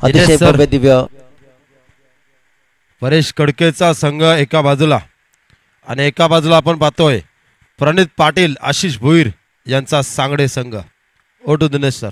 अतिशय भव्य दिव्य परेश कडकेचा संघ एका बाजूला आणि एका बाजूला आपण पाहतोय प्रणित पाटील आशिष भोईर यांचा सांगडे संघ. O two Dinesh sir.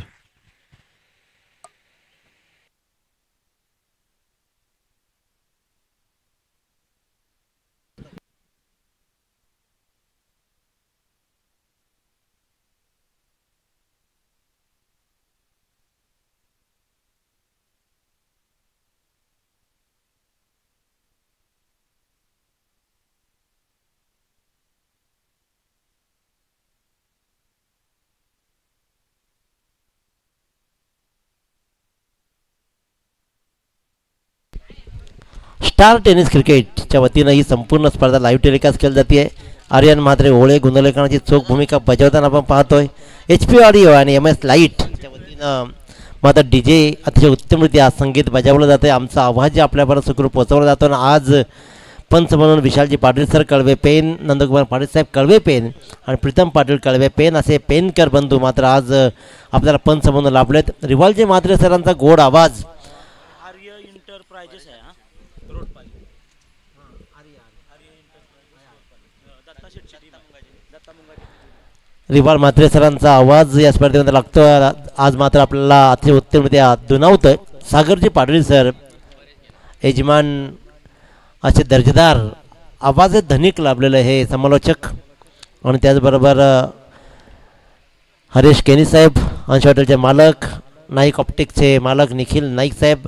Star tennis क्रिकेटच्या वतीनं ही संपूर्ण स्पर्धा लाईव्ह टेलिकास्ट केली जाते. आर्यन म्हात्रे ओळे गुंदलेकरांची चोख भूमिका बजावताना आपण पाहतोय. HP ऑडिओ आणि MS लाईटच्या वतीनं मात्र DJ अतिशय उत्तमरित्या संगीत बजावलं जातं. आमचा आवाज आपल्यापर्यंत सुखरूप पोहोचवला जातो. आणि आज पंच म्हणून विशालजी पाटील सर कळवे पेन, नंदकुमार पाटील साहेब कळवे पेन आणि प्रीतम पाटील कळवे पेन असे पेनकर बंधू मात्र आज आपल्याला पंच म्हणून लाभलेत. रिवालजी म्हात्रे सरांचा गोड आवाज रिवाल म्हात्रे सरांचा आवाज या स्पर्धेमध्ये लागतो. आज मात्र आपल्याला अतिशय उत्तमरित्या दुनावतोय. सागरजी पाटील सर यजमान असे दर्जेदार आवाज धनिक लाभलेलं हे समालोचक. आणि त्याचबरोबर हरीश केनी साहेब, अंश हॉटेलचे मालक, नाईक ऑप्टिक्सचे मालक निखिल नाईक साहेब,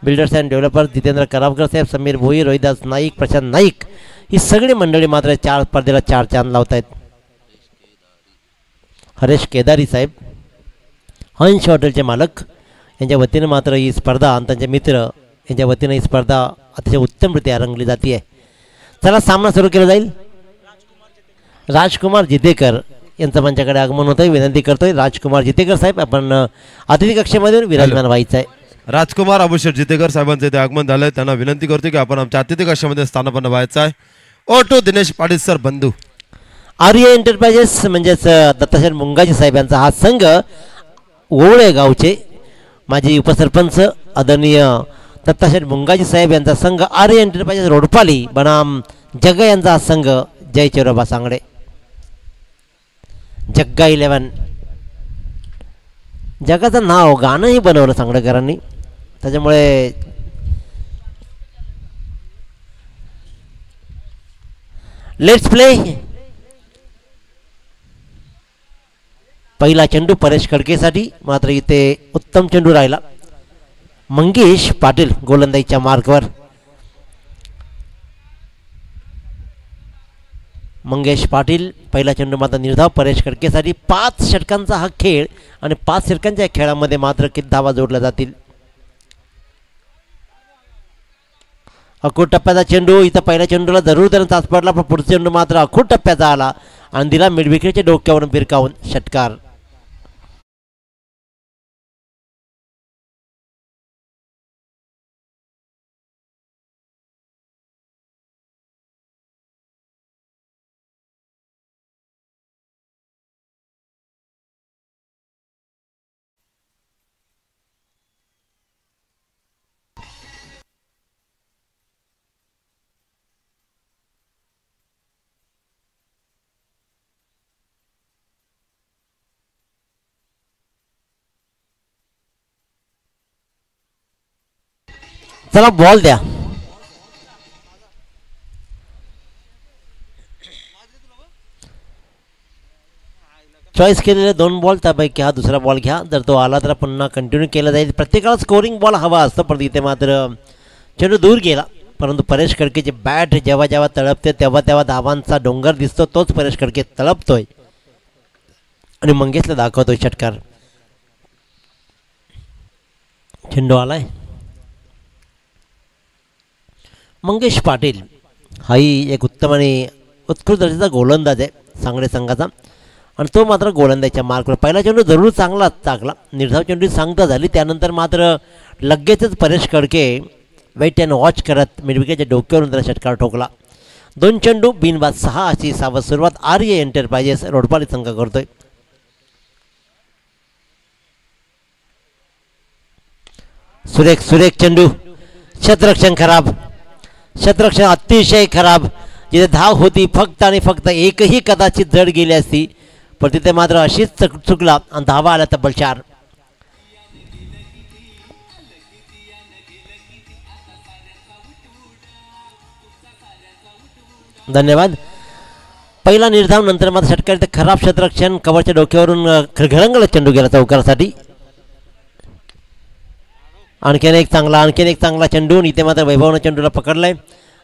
बिल्डर्स अँड डेव्हलपर्स जितेंद्र करावकर साहेब, समीर भोई, रोहिदास नाईक, प्रशांत नाईक ही सगळी मंडळी मात्र चार स्पर्धेला चार चांद लावत आहेत. हरेश केदारी साहेब, हंश हॉटेलचे मालक यांच्या वतीनं मात्र ही स्पर्धा आणि त्यांचे मित्र यांच्या वतीनं ही स्पर्धा अतिशय उत्तमरित्या रंगली जाते आहे. चला सामना सुरू केला जाईल. राजकुमार जितेकर यांचं मंचाकडे आगमन होत आहे. विनंती करतोय राजकुमार जितेकर साहेब आपण अतिथी कक्षेमध्ये विराजमान व्हायचं आहे. राजकुमार अभिषेक जितेकर साहेबांचे ते आगमन झालंय. त्यांना विनंती करतो की आपण आमच्या अतिथी कक्षामध्ये स्थानापन्न व्हायचं आहे. O two Dinesh Patil sir बंधू. आर्य एंटरप्राइजेस म्हणजेच दत्ताशेठ मुंगाजी साहेब यांचा हा संघ ओवळे गावचे माजी उपसरपंच आदरणीय दत्ताशेठ मुंगाजी साहेब यांचा संघ आर्य एंटरप्राइजेस रोडपाली बनाम जग्गा यांचा हा संघ जय चेरोबा सांगडे. जग्गा 11 जगाचं नाव गाणंही बनवलं सांगडेकरांनी. त्याच्यामुळे लेट्स प्ले. पहिला चेंडू परेश कडकेसाठी मात्र इथे उत्तम चेंडू राहिला. मंगेश पाटील गोलंदाजीच्या मार्कवर. मंगेश पाटील पहिला चेंडू मात्र निर्धाव परेश कडकेसाठी. 5 षटकांचा हा खेळ आणि 5 षटकांच्या खेळामध्ये मात्र किती धावा जोडल्या जातील. अखूट टप्प्याचा चेंडू. इथं पहिल्या चेंडूला जरूर त्यानं तास पडला पण पुढचा चेंडू मात्र अखूट टप्प्याचा आला आणि दिला मिडविकेटच्या डोक्यावरून फिरकावून षटकार. चला बॉल द्या. चॉईस केलेले 2 बॉल त्यापैकी हा दुसरा बॉल घ्या. जर तो आला तर पुन्हा कंटिन्यू केला जाईल. प्रत्येकाला स्कोरिंग बॉल हवा असतो पण इथे मात्र चेंडू दूर गेला. परंतु परेश कडकेची बॅट जेव्हा जेव्हा तळपते तेव्हा तेव्हा धावांचा डोंगर दिसतो. तोच परेश कडके तळपतोय आणि मंगेशला दाखवतोय षटकार. चेंडू आलाय. मंगेश पाटील हाही एक उत्तम आणि उत्कृष्ट दर्जाचा गोलंदाज आहे सांगडे संघाचा आणि तो मात्र गोलंदाजीच्या मार्कवर. पहिला चेंडू जरूर चांगला टाकला. निर्धाव चेंडू सांगता झाली. त्यानंतर मात्र लगेचच परेश कडके वेट अँड वॉच करत मिडविकेटच्या डोक्यावरून त्याला षटकार ठोकला. 2 चेंडू बिनबाद 6 अशी सावध सुरुवात आर्य एंटरप्राइजेस रोडपाली संघ करतोय. सुरेख सुरेख चेंडू, क्षेत्ररक्षण खराब, क्षेत्ररक्षण अतिशय खराब. जिथे धाव होती फक्त आणि फक्त एकही कदाचित जड गेली असती, पण तिथे मात्र अशीच चुकला आणि धावा आला तब्बल 4. धन्यवाद. पहिला निर्धाव नंतर मात्र षटकारी खराब क्षेत्ररक्षण, कव्हरच्या डोक्यावरून घरंगळ चेंडू गेला चौकारासाठी. आणखीन एक चांगला चेंडू. इथे मात्र वैभवनं चेंडूला पकडलाय.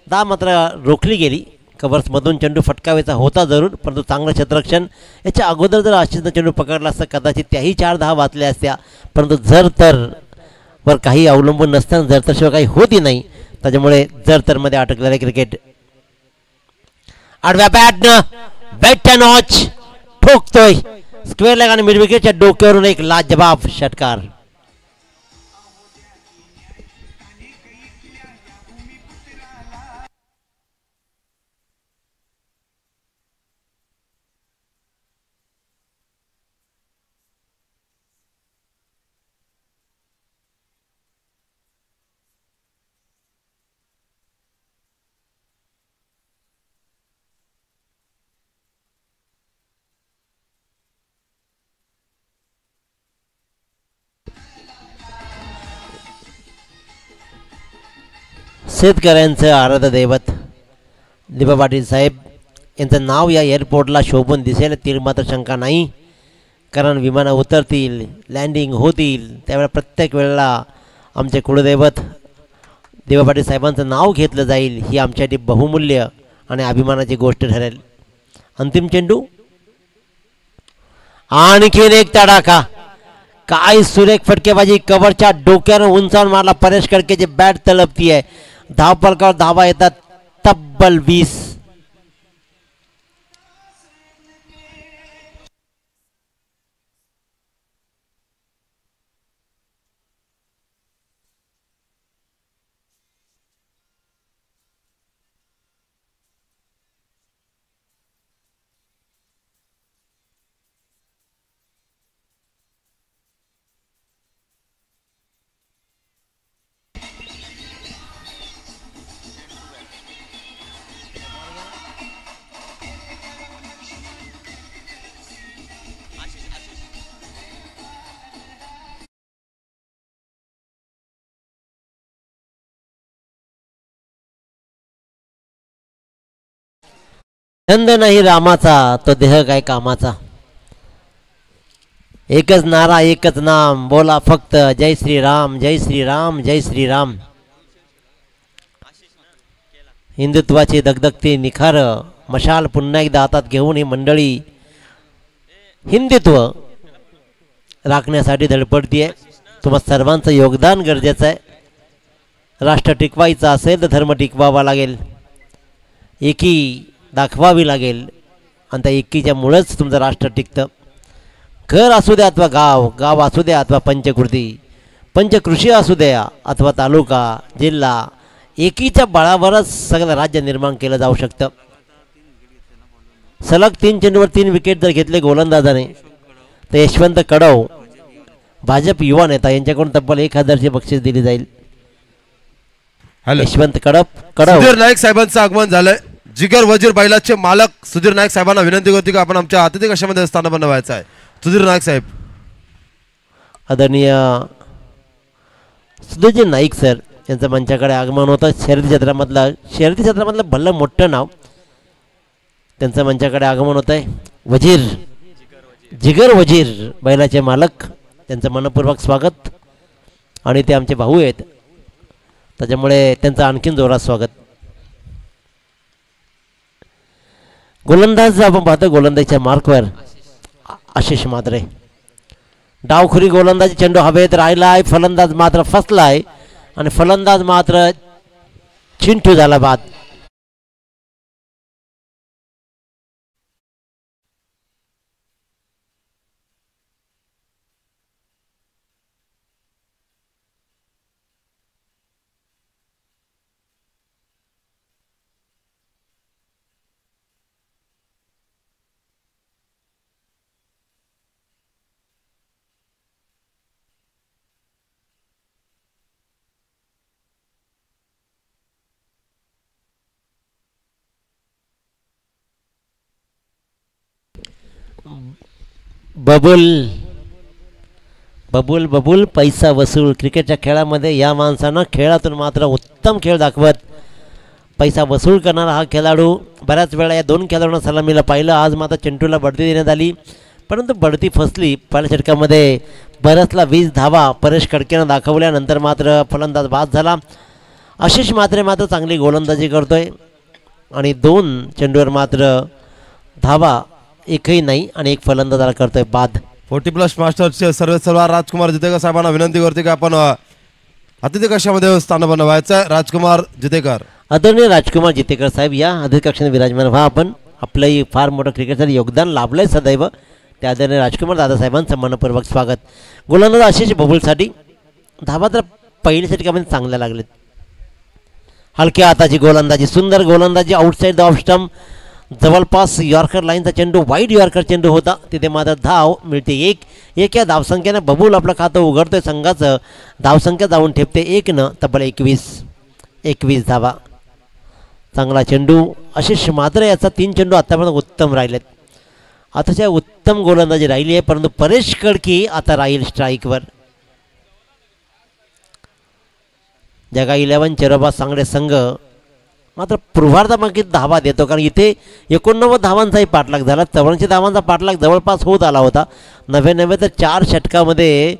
धाव मात्र रोखली गेली. कव्हर्समधून चेंडू फटकावायचा होता जरूर, परंतु चांगलं क्षेत्ररक्षण. याच्या अगोदर जर आशिषनं चेंडू पकडला असता कदाचित त्याही 4 धावा वाचल्या असत्या, परंतु जर तर वर काही अवलंबून नसताना जर तर शिवाय काही होती नाही, त्याच्यामुळे जर तरमध्ये अटकलेलं क्रिकेट. आडव्या बॅटनं बॅटच्या नॉच ठोकतोय स्क्वेअर लेग आणि मिड विकेटच्या डोक्यावरून एक लाजवाब षटकार. शेतकऱ्यांचं आराध्य दैवत दिबा पाटील साहेब यांचं नाव या एअरपोर्टला शोभून दिसेल ती मात्र शंका नाही. कारण विमानं उतरतील, लँडिंग होतील, त्यावेळेला प्रत्येक वेळेला आमचे कुळदैवत दिबा पाटील साहेबांचं नाव घेतलं जाईल. ही आमच्यासाठी बहुमूल्य आणि अभिमानाची गोष्ट ठरेल. अंतिम चेंडू, आणखीन एक तडाखा. काय सुरेख फटकेबाजी, कव्हरच्या डोक्यानं उंचावून मारला. परेश कडकेची बॅट तळपती आहे. धावपलकावर धावा येतात तब्बल 20. छंद नाही रामाचा तो देह काय कामाचा. एकच नारा एकच नाम, बोला फक्त जय श्रीराम जय श्रीराम जय श्रीराम. हिंदुत्वाची दगदगती निखार मशाल पुन्हा एकदा हातात घेऊन ही मंडळी हिंदुत्व राखण्यासाठी धडपडतीये. तुम्हा सर्वांचं योगदान गरजेचं आहे. राष्ट्र टिकवायचं असेल तर धर्म टिकवावा लागेल, एकी दाखवावी लागेल आणि त्या एकीच्यामुळेच तुमचं राष्ट्र टिकतं. घर असू द्या अथवा गाव, गाव असू द्या अथवा पंचकृती, पंचकृषी असू द्या अथवा तालुका जिल्हा, एकीच्या बळावरच सगळं राज्य निर्माण केलं जाऊ शकतं. सलग 3 चेंडूवर 3 विकेट जर घेतले गोलंदाजाने तर यशवंत कडव भाजप युवा नेता यांच्याकडून तब्बल 1000ची बक्षीस दिली जाईल. यशवंत कडव सुधीर नाईक साहेबांचं आगमन झालंय. जिगर वजीर बैलाचे मालक सुधीर नाईक साहेबांना विनंती होती की आपण आमच्या अतिथी कक्षामध्ये स्थान व्हायचं आहे. सुधीर नाईक साहेब. आदरणीय सुधीरजी नाईक सर यांचं मंचाकडे आगमन होतं. शर्यती क्षेत्रामधलं भलं मोठं नाव त्यांचं मंचाकडे आगमन होत आहे. वजीर जिगर वजीर बैलाचे मालक त्यांचं मनपूर्वक स्वागत. आणि ते आमचे भाऊ आहेत त्याच्यामुळे त्यांचं आणखीन जोरात स्वागत. गोलंदाज आपण पाहतो, गोलंदाजीच्या मार्कवर आशिष मात्रे. डावखुरी गोलंदाजी, चेंडू हवेत राहिलाय, फलंदाज मात्र फसलाय आणि फलंदाज मात्र चिंटू झाला बाद. बबुल बबुल बबुल पैसा वसूल. क्रिकेटच्या खेळामध्ये या माणसानं खेळातून मात्र उत्तम खेळ दाखवत पैसा वसूल करणारा हा खेळाडू. बऱ्याच वेळा या दोन खेळाडूंना सलामीला पाहिलं. आज मात्र चेंडूला बढती देण्यात आली, परंतु बढती फसली. पहिल्या षटकामध्ये बरसला 20 धावा परेश खडकेनं दाखवल्यानंतर मात्र फलंदाज बाद झाला. आशिष म्हात्रे मात्र चांगली गोलंदाजी करतोय आणि 2 चेंडूवर मात्र धावा एकही नाही आणि एक फलंदाजाला करतोय बाद. 40+ मास्टरचे सर्वेसर्वा राजकुमार जितेकर साहेबांना विनंती करते की आपण अतिथी कक्षामध्ये स्थान बनवायचं आहे. राजकुमार जितेकर. आदरणीय राजकुमार जितेकर साहेब या अतिथी कक्षाने विराजमान व्हा. आपण आपलंही फार मोठं क्रिकेटसाठी योगदान लाभलंय सदैव. त्या आदरणीय राजकुमार दादासाहेबांचं मनपूर्वक स्वागत. गोलंदाज आशिष बबुलसाठी धावा तर पहिल्या षटकामध्ये चांगल्या लागलेत. हलक्या हाताची गोलंदाजी, सुंदर गोलंदाजी, आउटसाईड द ऑफ स्टंप, जवळपास यॉर्कर लाईनचा चेंडू, वाईड यॉर्कर चेंडू होता. तिथे मात्र धाव मिळते एक या धावसंख्येनं बबूल आपलं खातं उघडतोय. संघाचं धावसंख्या जाऊन ठेपते 1 तब्बल 21 धावा. चांगला चेंडू आशिष मात्र याचा 3 चेंडू आतापर्यंत उत्तम राहिलेत. अतिशय उत्तम गोलंदाजी राहिली आहे, परंतु परेश खडकी आता राहील स्ट्राईकवर. जगा 11 चेरोबा सांगडे संघ मात्र पूर्वार्धामागे धावा देतो, कारण इथे 89 धावांचाही पाठलाग झाला. 84 धावांचा पाठलाग जवळपास होत आला होता. 99 तर 4 षटकामध्ये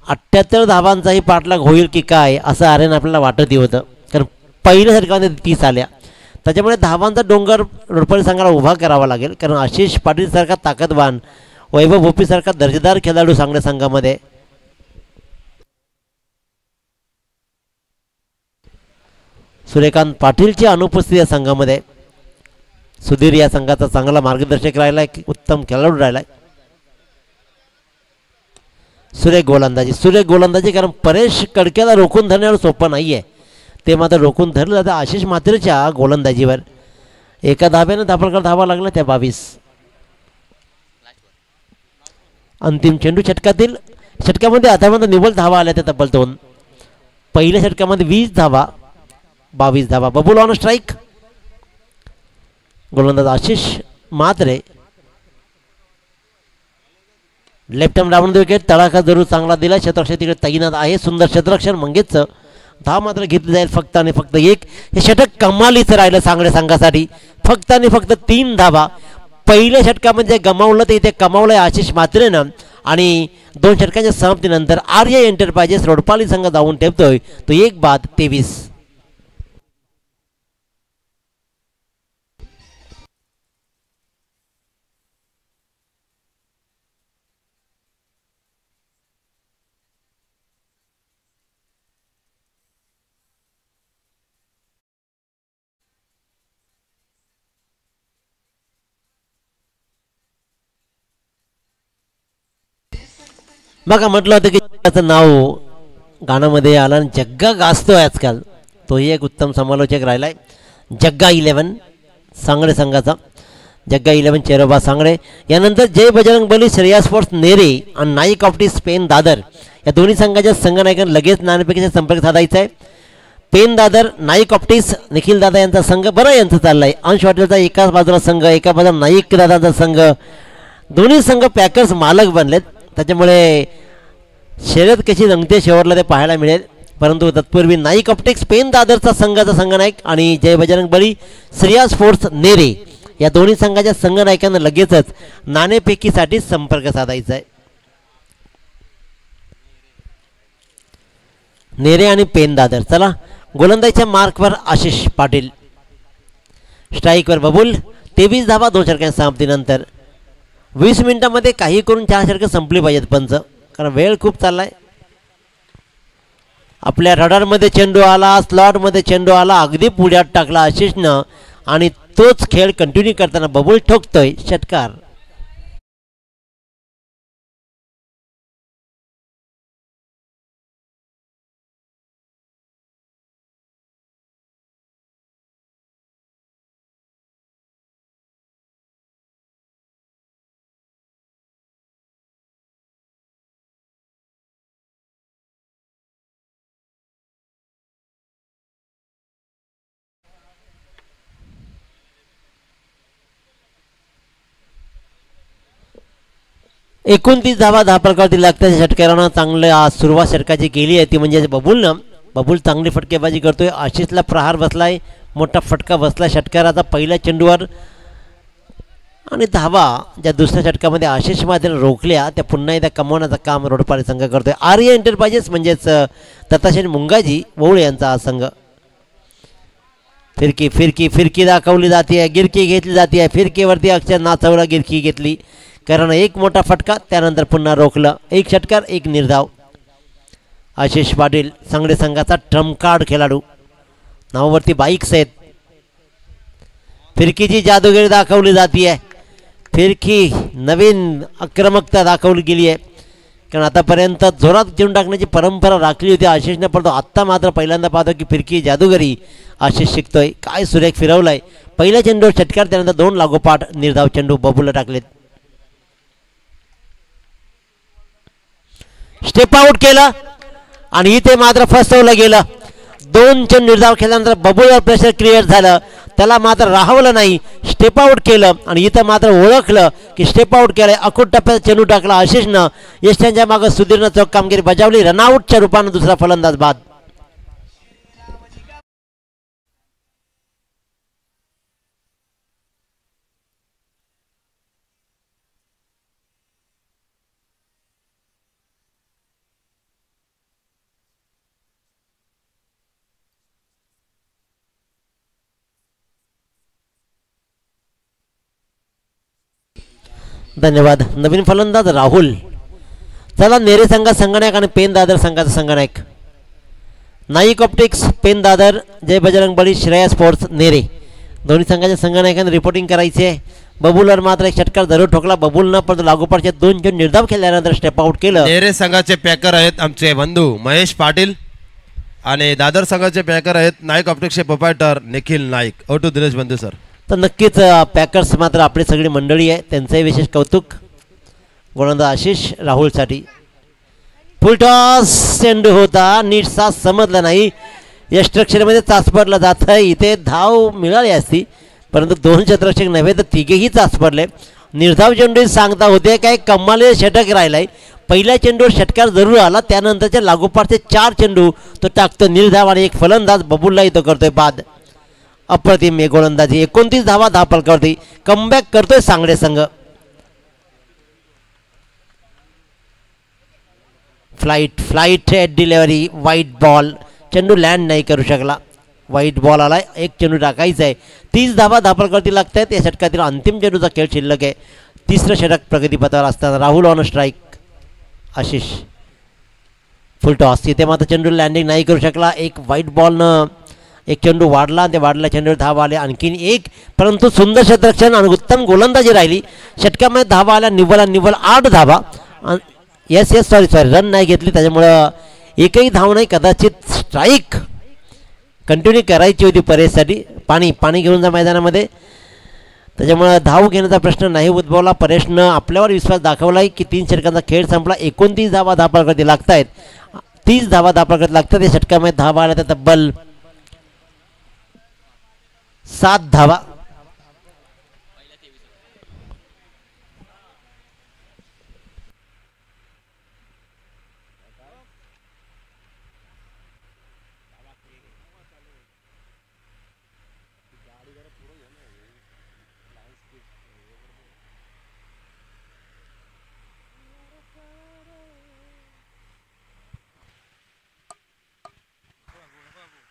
78 धावांचाही पाठलाग होईल की काय असं आर्यन आपल्याला वाटतही होतं, कारण पहिल्या षटकामध्ये 30 आल्या. त्याच्यामुळे धावांचा डोंगर रोडपळी संघाला उभा करावा लागेल, कारण आशिष पाटीलसारखा ताकदवान, वैभव भोपीसारखा दर्जेदार खेळाडू सांगणे संघामध्ये. सूर्यकांत पाटीलची अनुपस्थिती या संघामध्ये. सुधीर या संघाचा चांगला मार्गदर्शक राहिलाय, उत्तम खेळाडू राहिलाय. सुरेख गोलंदाजी, कारण परेश कडक्याला रोखून धरण्यावर सोपं नाहीये. ते मात्र रोखून धरलं जातं आशिष म्हात्रेच्या गोलंदाजीवर. एका धाब्यानं धापडकर धावा लागला त्या 22. अंतिम चेंडू षटकामध्ये आतापर्यंत निव्वळ धावा आल्या त्या तब्बल 2. पहिल्या षटकामध्ये 20 धावा, 22 धावा. बबुल ऑन स्ट्राईक. गोलंदाज Ashish Mhatre. Left hand round wicket. तडाखा जरूर चांगला दिला. क्षेत्ररक्षक तिकडे तैनात आहे. सुंदर क्षेत्ररक्षण. मंगेशचं धाव मात्र घेतली जाईल फक्त आणि फक्त 1. हे षटक कमालीचं राहिलं सांगडे संघासाठी. फक्त आणि फक्त 3 धावा. पहिल्या षटकामध्ये गमावलं ते इथे कमावलंय आशिष म्हात्रेनं, आणि 2 षटकांच्या समाप्तीनंतर आर्य एंटरप्राइजेस रोडपाली संघ जाऊन ठेवतोय तो 1 बाद 23. बघा म्हटलं होतं की त्याचं नाव गाण्यामध्ये आलं आणि जग्गा गाजतोय आजकाल. तोही एक उत्तम समालोचक राहिलाय. जग्गा 11 सांगडे संघाचा. जग्गा 11 चेरोबा सांगडे. यानंतर जय बजरंग बली, श्रेया स्पोर्ट्स नेरे आणि Naik of T Spain Dadar या दोन्ही संघाच्या संघनायकांना लगेच नाणेफेकीचा संपर्क साधायचा आहे. पेन दादर, नाईक ऑप्टिक्स, निखिल दादा यांचा संघ बरं यांचं चाललाय. अंश हॉटेलचा एकाच बाजूला संघ, एका बाजूला नाईक दादाचा संघ. दोन्ही संघ पॅकर्स मालक बनलेत, त्याच्यामुळे शर्यत कशी रंगते शेवटला ते पाहायला मिळेल. परंतु तत्पूर्वी नाईक ऑप्टिक्स पेन दादरचा संघाचा संघनायक आणि जय बजरंग बली श्रेया स्पोर्ट्स नेरे या दोन्ही संघाच्या संघनायकांना लगेचच नाणेफेकीसाठी संपर्क साधायचा आहे. नेरे आणि पेन दादर. चला, गोलंदाजीच्या मार्कवर आशिष पाटील, स्ट्राईकवर बबुल. 23 धावा 2 षटकांच्या समाप्तीनंतर. 20 मिनिटांमध्ये काही करून 4 षटकं संपली पाहिजेत पंच, कारण वेळ खूप चाललाय. आपल्या रडारमध्ये चेंडू आला, स्लॉटमध्ये चेंडू आला, अगदी पुढ्यात टाकला आशिषनं, आणि तोच खेळ कंटिन्यू करताना बबुल ठोकतोय षटकार. 29 धावा 10 फलकावरती लागतात षटकारानं चांगलं सुरुवात षटकाची केली आहे ती म्हणजे बबूल चांगली फटकेबाजी करतोय. आशिषला प्रहार बसलाय, मोठा फटका बसला षटकाराचा पहिल्या चेंडूवर आणि धावा ज्या दुसऱ्या षटकामध्ये आशिष मात्र रोखल्या त्या पुन्हा एकदा कमवण्याचं काम रोडपाडी संघ करतोय. आर्य एंटरप्राइजेस म्हणजेच दत्ताशेठ मुंगाजी वौळ यांचा हा संघ. फिरकी फिरकी फिरकी दाखवली जाते, गिरकी घेतली जाते, फिरकीवरती अक्षर नाचवला, गिरकी घेतली कारण एक मोठा फटका त्यानंतर पुन्हा रोखलं. एक षटकार एक निर्धाव. आशिष पाटील सांगडे संघाचा ट्रम्प कार्ड खेळाडू, नावावरती बाईक्स आहेत. फिरकीची जादूगिरी दाखवली जाते आहे, फिरकी नवीन आक्रमकता दाखवली गेली आहे कारण आतापर्यंत जोरात घेऊन टाकण्याची परंपरा राखली होती आशिषने, परंतु आत्ता मात्र पहिल्यांदा पाहतो की फिरकी जादूगिरी आशिष शिकतोय. काय सुरेख फिरवलाय, पहिल्या चेंडूवर षटकार त्यानंतर 2 लागोपाठ निर्धाव चेंडू बबूला टाकलेत. स्टेप आउट केलं आणि इथे मात्र फसवलं गेलं. 2 चेंडू निर्धाव केल्यानंतर बबूलवर प्रेशर क्रिएट झालं, त्याला मात्र राहवलं नाही, स्टेप आउट केलं आणि इथं मात्र ओळखलं की स्टेप आउट केलं. अकूट टप्प्यात चेंडू टाकला आशिषनं, यष्ट्यांच्या मागं सुधीरनं चौक कामगिरी बजावली. रनआउटच्या रूपानं दुसरा फलंदाज बाद. धन्यवाद. नवीन फलंदाज राहुल. चला नेरे संघात संगनायक आणि पेन दादर संघाचा संगनायक. नाईक ऑप्टिक्स पेन दादर, जय बजरंग बली श्रेया स्पोर्ट्स नेरे, दोन्ही संघाच्या संगनायकांनी रिपोर्टिंग करायची आहे. बबूलवर मात्र एक षटकार जरूर ठोकला बबूलनं, परंतु लागोपाठचे 2 चेंडू निर्धाव केल्यानंतर स्टेप आउट केलं. नेरे संघाचे पॅकर आहेत आमचे बंधू महेश पाटील आणि दादर संघाचे पॅकर आहेत नाईक ऑप्टिक्सचे प्रोप्रायटर निखिल नाईक. ओटू दिनेश बंधू सर. तर नक्कीच पॅकर्स मात्र आपली सगळी मंडळी आहे, त्यांचंही विशेष कौतुक. गोलंदाज आशिष राहुलसाठी. फुलटॉस चेंडू होता, नीटसा समजला नाही, यष्टरक्षरेमध्ये चाचपडला जात आहे. इथे धाव मिळाली असती परंतु 2 क्षेत्ररक्षक नव्हे तर तिघेही चाचपडले. निर्धाव चेंडू सांगता होते काय कमाले षटक राहिलाय. पहिल्या चेंडूवर षटकार जरूर आला, त्यानंतरच्या लागोपाठचे 4 चेंडू तो टाकतो निर्धाव आणि एक फलंदाज बबूललाही तो करतोय बाद. अप्रतिम गोलंदाजी. 29 धावा 10 फलकावरती कमबॅक करतोय सांगडे संघ. फ्लाईट डिलेवरी, वाईट बॉल, चेंडू लँड नाही करू शकला, वाईट बॉल आलाय. एक चेंडू टाकायचा आहे. 30 धावा 10 फलकावरती लागत आहेत. या षटकातील अंतिम चेंडूचा खेळ शिल्लक आहे. तिसरं षटक प्रगतीपथावर असताना Rahul on strike, Ashish full toss. तिथे मात्र चेंडू लँडिंग नाही करू शकला. एक वाईट बॉलनं एक चेंडू वाढला, ते वाढल्या चेंडूवर धावा आले आणखीन एक, परंतु सुंदर क्षेत्ररक्षण आणि उत्तम गोलंदाजी राहिली. षटकामध्ये धावा आल्या निव्वळ 8 धावा. सॉरी रन नाही घेतली, त्याच्यामुळं एकही धाव नाही. कदाचित स्ट्राईक कंटिन्यू करायची होती परेशसाठी. पाणी घेऊन जा मैदानामध्ये, त्याच्यामुळं धाव घेण्याचा प्रश्न नाही उद्भवला. परेशनं आपल्यावर विश्वास दाखवला आहे की 3 षटकांचा खेळ संपला. 29 धावा 10 फलकावरती लागत आहेत. 30 धावा 10 फलकावरती लागतात. या षटकामध्ये धावा आल्या तर तब्बल 7 धावा.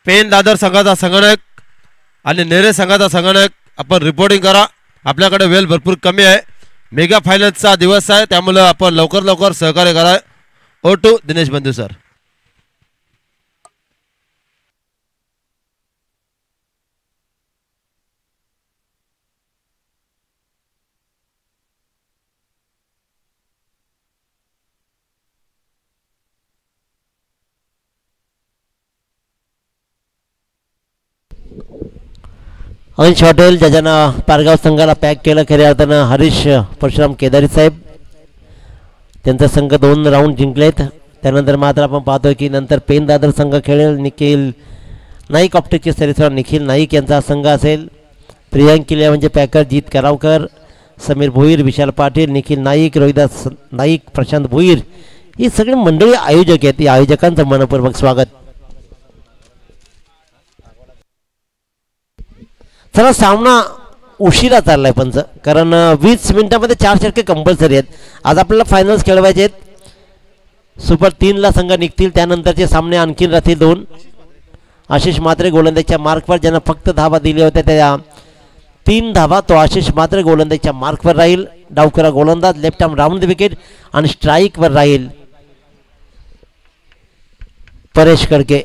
पेन दादर संघाचा संगणक आणि नेरे संघाचा संगणक आपण रिपोर्टिंग करा. आपल्याकडे वेळ भरपूर कमी आहे. मेगा फायनलचा दिवस आहे, त्यामुळे आपण लवकर सहकार्य करा. ओटू दिनेश बंधू सर. अंश हॉटेल ज्याच्यानं पारगाव संघाला पॅक केलं खऱ्या अर्थानं हरीश परशुराम केदारी साहेब, त्यांचा संघ 2 राऊंड जिंकलेत. त्यानंतर मात्र आपण पाहतोय की नंतर पेन दादर संघ खेळेल. निखिल नाईक ऑप्टिकचे सरीसर निखिल नाईक यांचा संघ असेल. प्रियांक किल्ल्या म्हणजे पॅकर, जीत करावकर, समीर भोईर, विशाल पाटील, निखिल नाईक, रोहिदास नाईक, प्रशांत भोईर ही सगळी मंडळी आयोजक आहेत. या आयोजकांचं मनपूर्वक स्वागत. चला सामना उशिरा चाललाय पंच, कारण 20 मिनिटांमध्ये 4 षटके कंपल्सरी आहेत. आज आपल्याला फायनल्स खेळवायचे आहेत. सुपर 3ला संघ निघतील, त्यानंतरचे सामने आणखीन राहतील 2. आशिष मात्रे गोलंदाजच्या मार्कवर, ज्यांना फक्त धावा दिल्या होत्या त्या 3 धावा, तो आशिष मात्रे गोलंदाजच्या मार्कवर राहील. डावखुरा गोलंदाज, left arm round the wicket आणि स्ट्राईकवर राहील परेश कडके.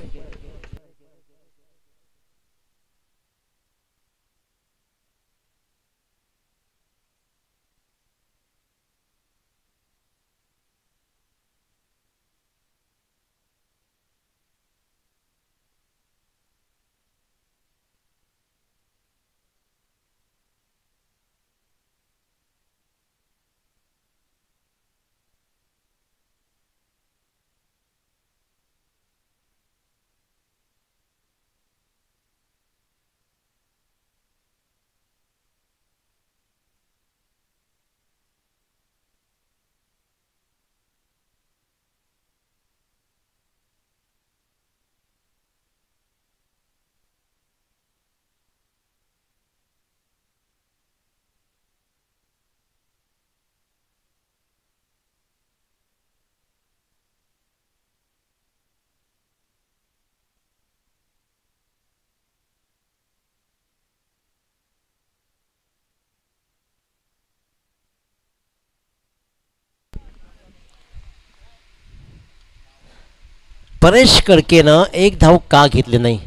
परेश कडकेनं एक धाव का घेतली नाही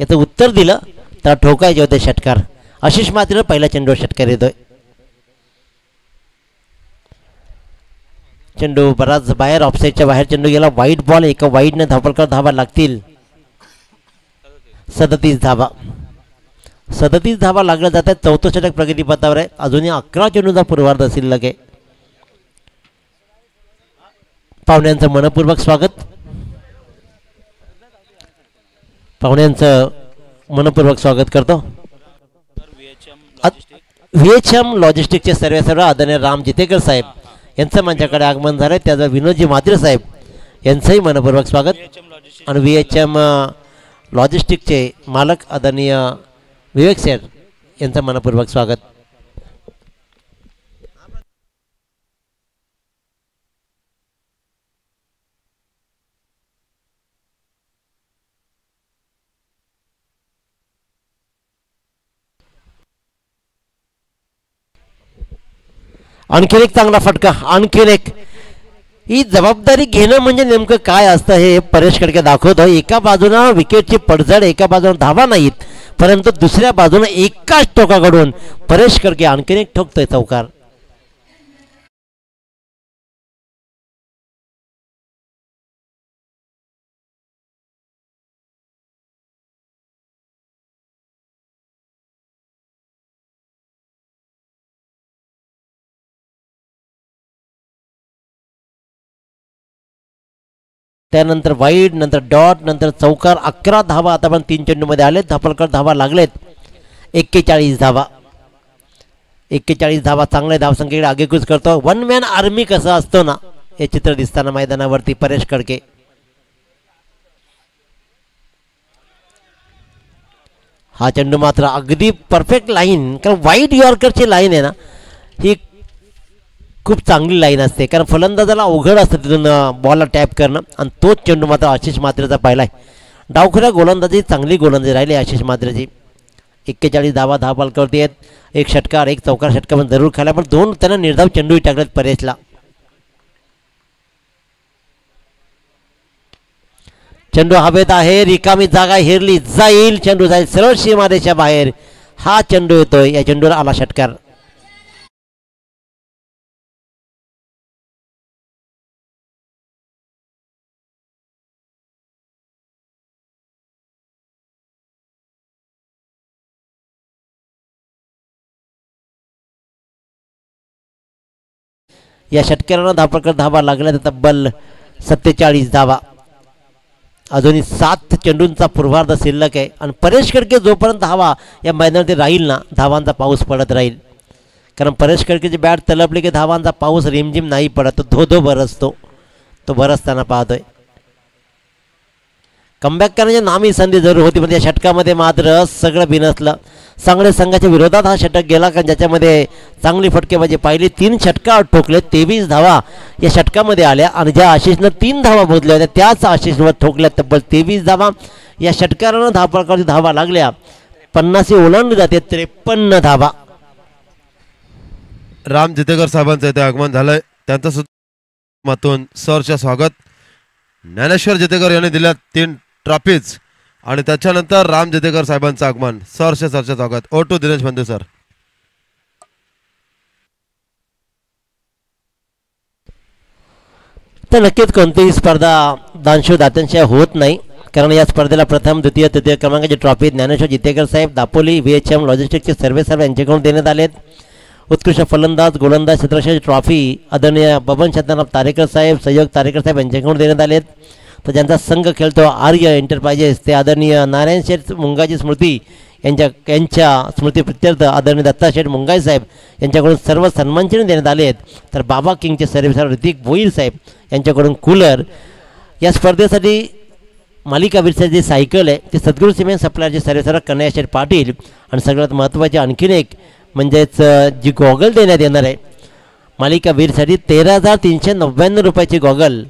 याचं उत्तर दिलं तर ठोकायचे होते षटकार. आशिष मात्र पहिला चेंडूवर षटकार येतोय. चेंडू बराच बाहेर, ऑफसाईडच्या बाहेर चेंडू गेला. वाईट बॉल, एका वाईटने धावपलकर धावा लागतील. 37 धावा, 37 धावा लागल्या जातात. 4थं षटक प्रगतीपथावर आहे. अजूनही 11 चेंडूचा पूर्वार्ध शिल्लक आहे. पाहुण्यांचं मनपूर्वक स्वागत. पाहुण्यांचं मनपूर्वक स्वागत करतो. व्हीएचएम लॉजिस्टिकचे सर्व आदरणीय राम जितेकर साहेब यांचं माझ्याकडे आगमन झालं. त्याचं विनोदजी म्हात्रे साहेब यांचंही मनपूर्वक स्वागत. आणि व्हीएचएम लॉजिस्टिकचे मालक आदरणीय विवेक सेठ यांचं मनपूर्वक स्वागत. आणखीन एक चांगला फटका, आणखीन एक. ही जबाबदारी घेणं म्हणजे नेमकं काय असतं हे परेश कडके दाखवतो. एका बाजूनं विकेटची पडझड, एका बाजूनं धावा नाहीत, परंतु दुसऱ्या बाजूनं एकाच टोकाकडून परेश कडके आणखीन एक ठोकतोय चौकार. त्यानंतर वाईड, नंतर डॉट, नंतर चौकार. 11 धावा आता पण 3 चेंडूमध्ये आलेत. धापलकर धावा लागलेत 41 धावा. 41 धावा चांगल्या धावसंख्येकडे आगेकूच करतो. 1 मॅन आर्मी कसं असतो ना हे चित्र दिसताना मैदानावरती परेश कडके. हा चेंडू मात्र अगदी परफेक्ट लाईन, कारण वाईड यॉर्करची लाईन आहे ना ही खूप चांगली लाईन असते, कारण फलंदाजाला अवघड असतं तिथून बॉलला टॅप करणं. आणि तोच चेंडू मात्र आशिष मात्रेचा पाहिला आहे. डावखुऱ्या गोलंदाजी चांगली गोलंदाजी राहिली आशिष मात्रेची. 41 धावा धावपालकवरती आहेत. एक षटकार, एक चौकार षटकार पण जरूर खायला, पण 2 त्यांना निर्धाव चेंडूही टाकलेत परेशला. चेंडू हवेत आहे, रिकामी जागा हेरली जाईल. चेंडू जाईल सरळ सीमारेषा बाहेर. हा चेंडू येतोय, या चेंडूवर आला षटकार. या षटकारानं धावपलकर धावा लागल्या तर तब्बल 47 धावा. अजूनही 7 चेंडूंचा पूर्वार्ध शिल्लक आहे. आणि परेश कडके जोपर्यंत धावा या मैदानात राहील ना, धावांचा पाऊस पडत राहील. कारण परेश कडकेची बॅट तलपली की धावांचा पाऊस रिमझिम नाही पडत, तो धो धो बरसतो, तो बरसताना पाहतोय. कमबॅक करण्याची नामी संधी जरूर होती, पण या षटकामध्ये मात्र सगळं बिनसलं. सांगली संघाच्या विरोधात हा षटक गेला, कारण ज्याच्यामध्ये चांगली फटकेबाजी पाहिली. 3 षटका ठोकले, 23 धावा या षटकामध्ये आल्या आणि ज्या आशिषनं 3 धावा मोजल्या होत्या त्याच आशिषवर ठोकल्या तब्बल 23 धावा. या षटकारानं धावपळकावरती धावा लागल्या, 50 ओलांडली जाते, 53 धावा. राम जितेकर साहेबांचं इथे आगमन झालंय, त्यांचं सुद्धा मातून सरच्या स्वागत. ज्ञानेश्वर जितेकर यांनी दिल्या 3 ट्रॉफीज आणि त्याच्यानंतर राम जितेकर साहेबांचं आगमन. सरच्या स्वागत. ओ टू दिनेश बंधू सर. तर नक्कीच कोणतीही स्पर्धा दानशूर दात्यांशिवाय होत नाही, कारण या स्पर्धेला प्रथम द्वितीय तृतीय क्रमांकाची ट्रॉफी ज्ञानेश्वर जितेकर साहेब दापोली VHM लॉजिस्टिक्सचे सर्वे साहेब यांच्याकडून देण्यात आलेत. उत्कृष्ट फलंदाज गोलंदाज क्षेत्ररक्षक ट्रॉफी आदरणीय बबन शांताराम तारेकर साहेब सहयोग तारेकर साहेब यांच्याकडून देण्यात आलेत. तर ज्यांचा संघ खेळतो आर्य एंटरप्राइजेस ते आदरणीय नारायण शेठ मुंगाची स्मृती यांच्या स्मृतीप्रित्यर्थ आदरणीय दत्ता शेठ मुंगाई साहेब यांच्याकडून सर्व सन्मानचिन्ह देण्यात आले आहेत. तर बाबा किंगचे सर्वेसर ऋतिक भोईर साहेब यांच्याकडून कूलर. या स्पर्धेसाठी मालिकावीरची जी सायकल आहे ती सद्गुरू सिमेंट सप्लायरचे सर्वेसर कन्हैया शेठ पाटील. आणि सगळ्यात महत्त्वाचे आणखीन एक म्हणजेच जी गॉगल देण्यात येणार आहे मालिकावीरसाठी 13,399 रुपयाची गॉगल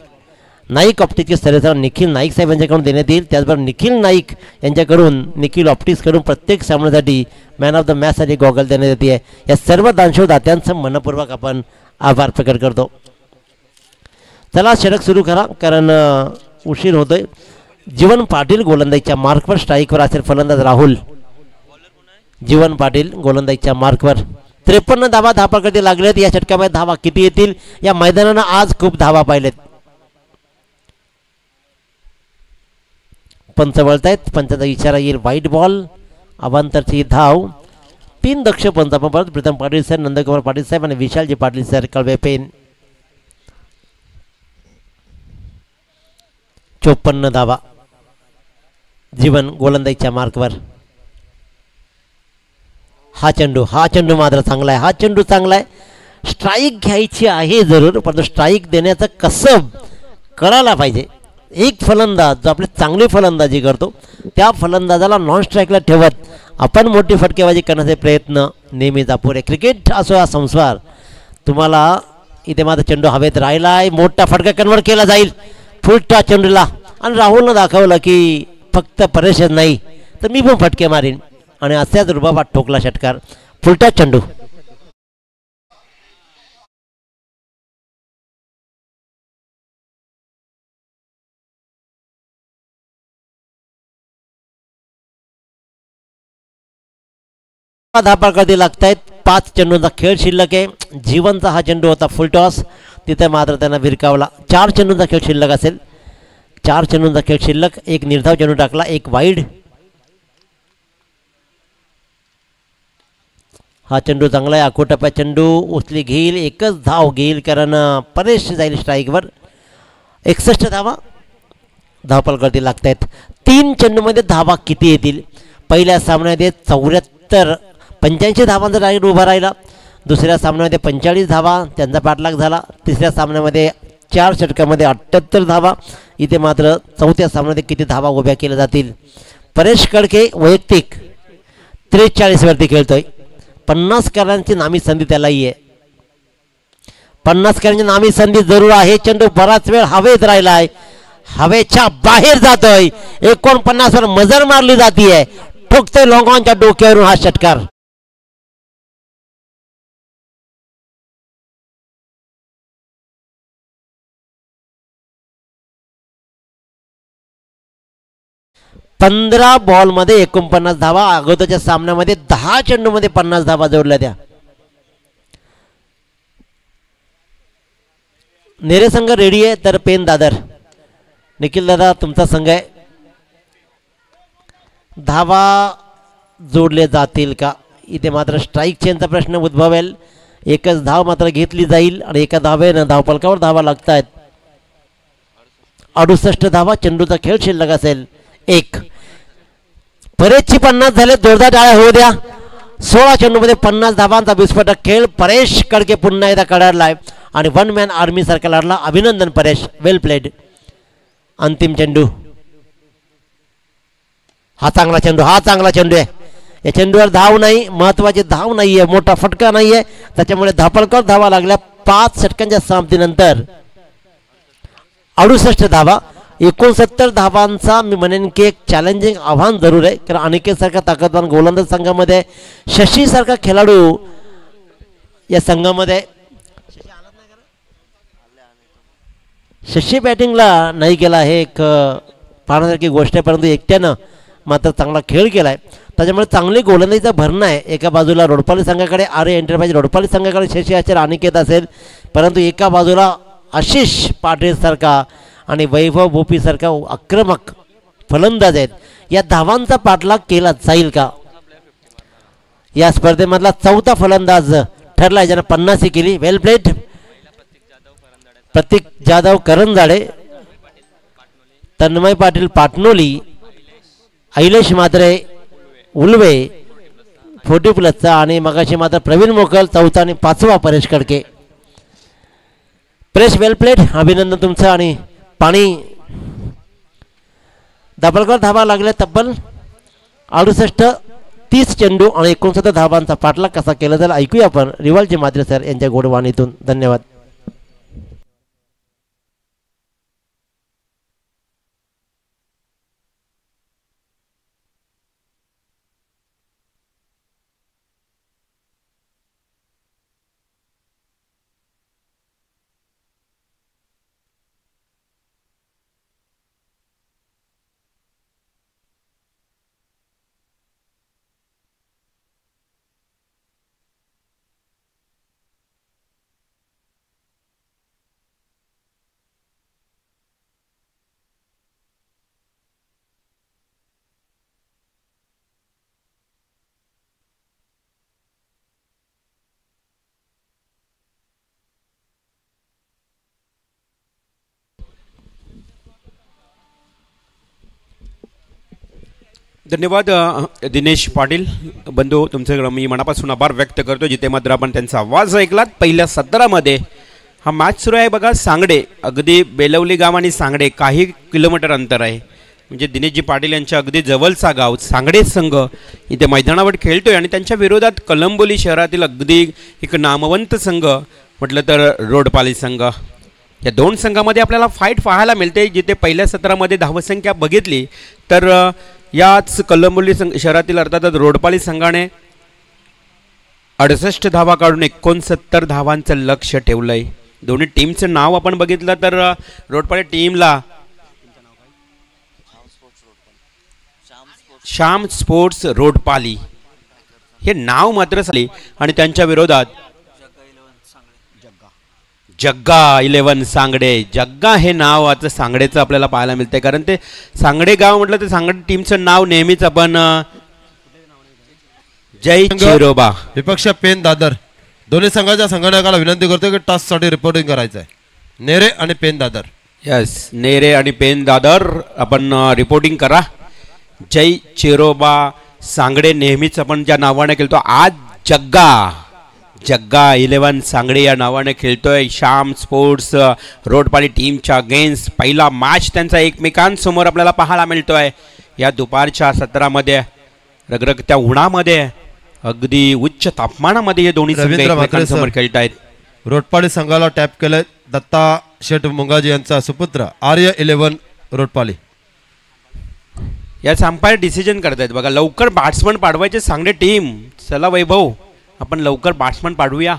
नाईक ऑप्टिक्सचे सर्वेसर निखिल नाईक साहेब यांच्याकडून देण्यात येईल. त्याचबरोबर निखिल नाईक यांच्याकडून निखिल ऑप्टिक्सकडून प्रत्येक सामन्यासाठी मॅन ऑफ द मॅचसाठी गॉगल देण्यात येते आहे. या सर्व दानशूर दात्यांचं मनपूर्वक आपण आभार प्रकट करतो. चला षटक सुरू करा, कारण उशीर होतोय. जीवन पाटील गोलंदाजीच्या मार्कवर, स्ट्राईकवर असेल फलंदाज राहुल. जीवन पाटील गोलंदाजीच्या मार्कवर. 53 धावा धावपळकावरती लागलेत. या षटकामध्ये धावा किती येतील? या मैदानानं आज खूप धावा पाहिलेत. पंच वळतायत, पंचाचा इशारा येईल व्हाईट बॉल. अवांतरची धाव. 3 दक्ष पंच आपण परत प्रीतम पाटील सर, नंदकुमार पाटील साहेब आणि विशालजी पाटील सर कळवे पेन. 54 धावा जीवन गोलंदाजीच्या मार्कवर. हा चेंडू मात्र चांगला आहे. हा चेंडू चांगला आहे. स्ट्राईक घ्यायची आहे जरूर, परंतु स्ट्राईक देण्याचं कसं कळायला पाहिजे. एक फलंदाज जो आपली चांगली फलंदाजी करतो त्या फलंदाजाला नॉन स्ट्राईकला ठेवत आपण मोठी फटकेबाजी करण्याचे प्रयत्न नेहमीच अपुरे. क्रिकेट असो हा संस्कार. तुम्हाला इथे मात्र चेंडू हवेत राहिला आहे. मोठा फटका कन्वर्ट केला जाईल फुलटा चेंडूला. आणि राहुलनं दाखवलं की फक्त परेशच नाही तर मी पण फटके मारीन, आणि असाच रुबाबात ठोकला षटकार. फुलटा चेंडू. धावपळकावरती लागतायत. 5 चेंडूंचा खेळ शिल्लक आहे. जीवनचा हा चेंडू होता फुल टॉस, तिथे मात्र त्यांना विरकावला. 4 चेंडूंचा खेळ शिल्लक असेल. 4 चेंडूंचा खेळ शिल्लक. एक निर्धाव चेंडू टाकला, एक वाईड. हा चेंडू चांगला आहे. आखोटप्प्या चेंडू उचली घेईल, एकच धाव घेईल कारण परेश जाईल स्ट्राईकवर. 61 धावा धावपळकावरती लागतायत. 3 चेंडूमध्ये धावा किती येतील? पहिल्या सामन्यामध्ये 85 धावांचा टार्गेट उभा राहिला. दुसऱ्या सामन्यामध्ये 45 धावा त्यांचा पाठलाग झाला. तिसऱ्या सामन्यामध्ये 4 षटकामध्ये 78 धावा. इथे मात्र चौथ्या सामन्यामध्ये किती धावा उभ्या केल्या जातील? परेश कडके वैयक्तिक 43 वरती खेळतोय. 50 करण्याची नामी संधी त्यालाही आहे. 50 करण्याची नामी संधी जरूर आहे. चेंडू बराच वेळ हवेत राहिला आहे, हवेच्या बाहेर जातोय. 49 वर मजर मारली जातीये. ठोकतोय लॉंगॉनच्या डोक्यावरून हा षटकार. पंधरा बॉलमध्ये 49 धावा. अगोदरच्या सामन्यामध्ये 10 चेंडूमध्ये 50 धावा जोडल्या त्या. नेरे संघ रेडी आहे तर पेन दादर. निखिल दादा तुमचा संघ आहे. धावा जोडले जातील का? इथे मात्र स्ट्राईक चेनचा प्रश्न उद्भवेल. एकच धाव मात्र घेतली जाईल आणि एका धावेनं धावपलकावर धावा लागतायत. 68 धावा. चेंडूचा खेळ शिल्लक असेल 1. परेशची 50 झाले. जोरदार टाळ्या होऊ द्या. 16 चेंडूमध्ये 50 धावांचा विस्फोटक खेळ. परेश कडके पुन्हा एकदा कडाडलाय आणि वन मॅन आर्मी सारखा लढला. अभिनंदन परेश, वेल प्लेड. अंतिम चेंडू, हा चांगला चेंडू आहे. या चेंडूवर धाव नाही, महत्वाची धाव नाहीये, मोठा फटका नाहीये, त्याच्यामुळे धापलकर धावा लागल्या. 5 षटकांच्या समाप्तीनंतर 68 धावा. 69 धावांचा मी म्हणेन की एक चॅलेंजिंग आव्हान जरूर आहे, कारण अनिकेत सारखा ताकदवान गोलंदाज संघामध्ये, शशी सारखा खेळाडू या संघामध्ये. शशी बॅटिंगला नाही गेला हे एक पाहण्यासारखी गोष्ट आहे, परंतु एकट्यानं मात्र चांगला खेळ केला आहे. त्याच्यामुळे चांगली गोलंदाजीचा भरणा आहे. एका बाजूला रोडपाली संघाकडे आर्य एंटरप्राइज, रोडपाली संघाकडे शशी आचार, अनिकेत असेल, परंतु एका बाजूला आशिष पाटील सारखा आणि वैभव भोपीसारखा आक्रमक फलंदाज आहेत. या धावांचा पाठलाग केला जाईल का? या स्पर्धेमधला 4था फलंदाज ठरला, ज्यानं 50 केली. वेल प्लेड. प्रतीक जाधव करंजाडे, तन्मय पाटील पाटणोली, ऐलेश मात्रे उलवे 40+चा आणि मगाशी मात्र प्रवीण मोकल 4था आणि 5वा परेश कडके. परेश वेल प्लेड, अभिनंदन तुमचं. आणि पाणी दाभोलकर धावा लागल्या तब्बल 68, 30 चेंडू आणि 69 धावांचा पाठलाग कसा केला जाईल ऐकूया आपण रिवालजी मात्रे सर यांच्या गोडवाणीतून. धन्यवाद. धन्यवाद दिनेश पाटील बंधू, तुमच्याकडे मी मनापासून आभार व्यक्त करतो जिथे मात्र आपण त्यांचा आवाज ऐकलात. पहिल्या सत्रामध्ये हा मॅच सुरू आहे बघा. सांगडे, अगदी बेलवली गाव आणि सांगडे काही किलोमीटर अंतर आहे, म्हणजे दिनेशजी पाटील यांच्या अगदी जवळचा गाव सांगडे संघ इथे मैदानावर खेळतोय आणि त्यांच्या विरोधात कलंबोली शहरातील अगदी एक नामवंत संघ म्हटलं तर रोडपाली संघ. या दोन संघामध्ये आपल्याला फाईट पाहायला मिळते. जिथे पहिल्या सत्रामध्ये धावसंख्या बघितली तर याच कलंबोली शहरातील अर्थातच रोडपाली संघाने 68 धावा काढून 69 धावांचं लक्ष ठेवलंय. दोन्ही टीमचं नाव आपण बघितलं तर रोडपाली टीमला श्याम स्पोर्ट्स रोडपाली हे नाव मात्र झाले आणि त्यांच्या विरोधात जग्गा 11 सांगडे. जग्गा हे नाव आता सांगडेचं आपल्याला पाहायला मिळतंय, कारण ते सांगडे गाव म्हटलं तर सांगडे टीमचं नाव नेहमीच आपण जय चिरोबा. विपक्ष पेन दादर दोन्ही संघाच्या संघटकाला विनंती करतो की टास्कसाठी रिपोर्टिंग करायचं आहे. नेरे आणि पेन दादर. यस, नेरे आणि पेन दादर आपण रिपोर्टिंग करा. जय चिरोबा सांगडे नेहमीच आपण ज्या नावाने खेळतो, आज जग्गा 11 सांगडे या नावाने खेळतोय श्याम स्पोर्ट्स रोडपाली टीमच्या अगेन्स्ट. पहिला मॅच त्यांचा एकमेकांसमोर आपल्याला पाहायला मिळतोय या दुपारच्या सत्रामध्ये. रगरगत्या उन्हामध्ये अगदी उच्च तापमानामध्ये हे दोन्ही संघ एकमेकांसमोर खेळत आहेत. रोडपाली संघाला टॅप केलंय दत्ता शेठ मुंगाजी यांचा सुपुत्र आर्य 11 रोडपाली. याच अंपायर डिसिजन करतायत बघा. लवकर बॅट्समन पाडवायचे सांगडे टीम. चला वैभव, आपण लवकर बॅट्समन पाडूया.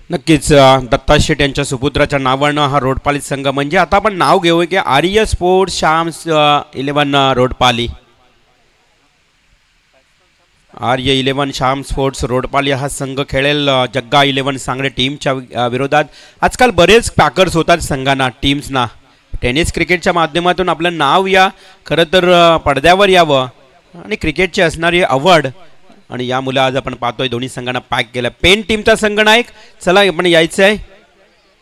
नक्कीच दत्ता शेठ यांच्या सुपुत्राच्या नावानं हा रोडपाली संघ, म्हणजे आता आपण नाव घेऊ की आर्य स्पोर्ट्स श्याम 11 रोडपाली. आर्य 11 श्याम स्पोर्ट्स रोडपाली हा संघ खेळेल जग्गा 11 सांगडे टीमच्या विरोधात. आजकाल बरेच पॅकर्स होतात संघांना, टीम्सना. टेनिस क्रिकेटच्या माध्यमातून आपलं नाव या खरं तर पडद्यावर यावं आणि क्रिकेटची असणारी आवड, आणि या मुलं आज आपण पाहतोय दोन्ही संघांना पॅक केलं. पेन टीमचा संघनायक चला आपण यायचं आहे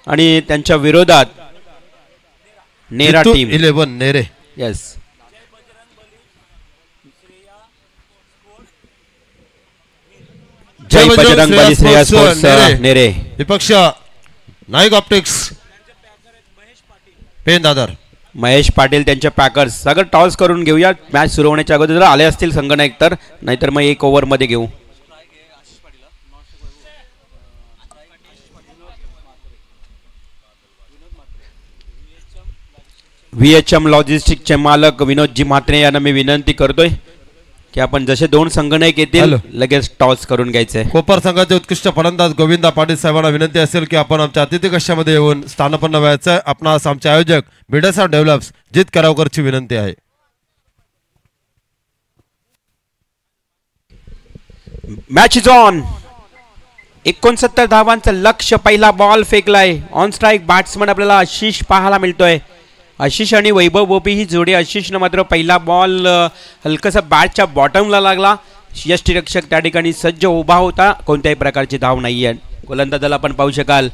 आणि त्यांच्या विरोधात नेरा टीम 11 नेरे. यस, जय बजरंग बली श्रेयस स्पोर्ट्स नेरे विपक्ष नाईक ऑप्टिक्स पेन दादर. महेश पाटील त्यांच्या पॅकर्स. सगळं टॉस करून घेऊया मॅच सुरू होण्याच्या अगोदर. जर आले असतील संघनायक तर, नाहीतर मग 1 ओव्हरमध्ये घेऊ. VHM लॉजिस्टिकचे मालक विनोदजी म्हात्रे यांना मी विनंती करतोय की आपण जसे 2 संघनायक येतील लगेच टॉस करून घ्यायचे. कोपर संघाचे उत्कृष्ट फलंदाज गोविंदा पाटील साहेबांना विनंती असेल की आपण आमच्या अतिथी कक्षामध्ये येऊन स्थानापन्न व्हायचं. आपणास आमचे आयोजक बिडसा डेव्हलप्स जित करावकरची विनंती आहे. Match is on. 69 धावांचं लक्ष्य. पहिला बॉल फेकलाय. ऑन स्ट्राईक बॅट्समन आपल्याला आशिष पाहायला मिळतोय. आशिष आणि वैभव बोपी ही जोडी. आशिषनं मात्र पहिला बॉल हलकसा बॅटच्या बॉटमला लागला. यष्टीरक्षक त्या ठिकाणी सज्ज उभा होता. कोणत्याही प्रकारची धाव नाही आहे. गोलंदाजाला आपण पाहू शकाल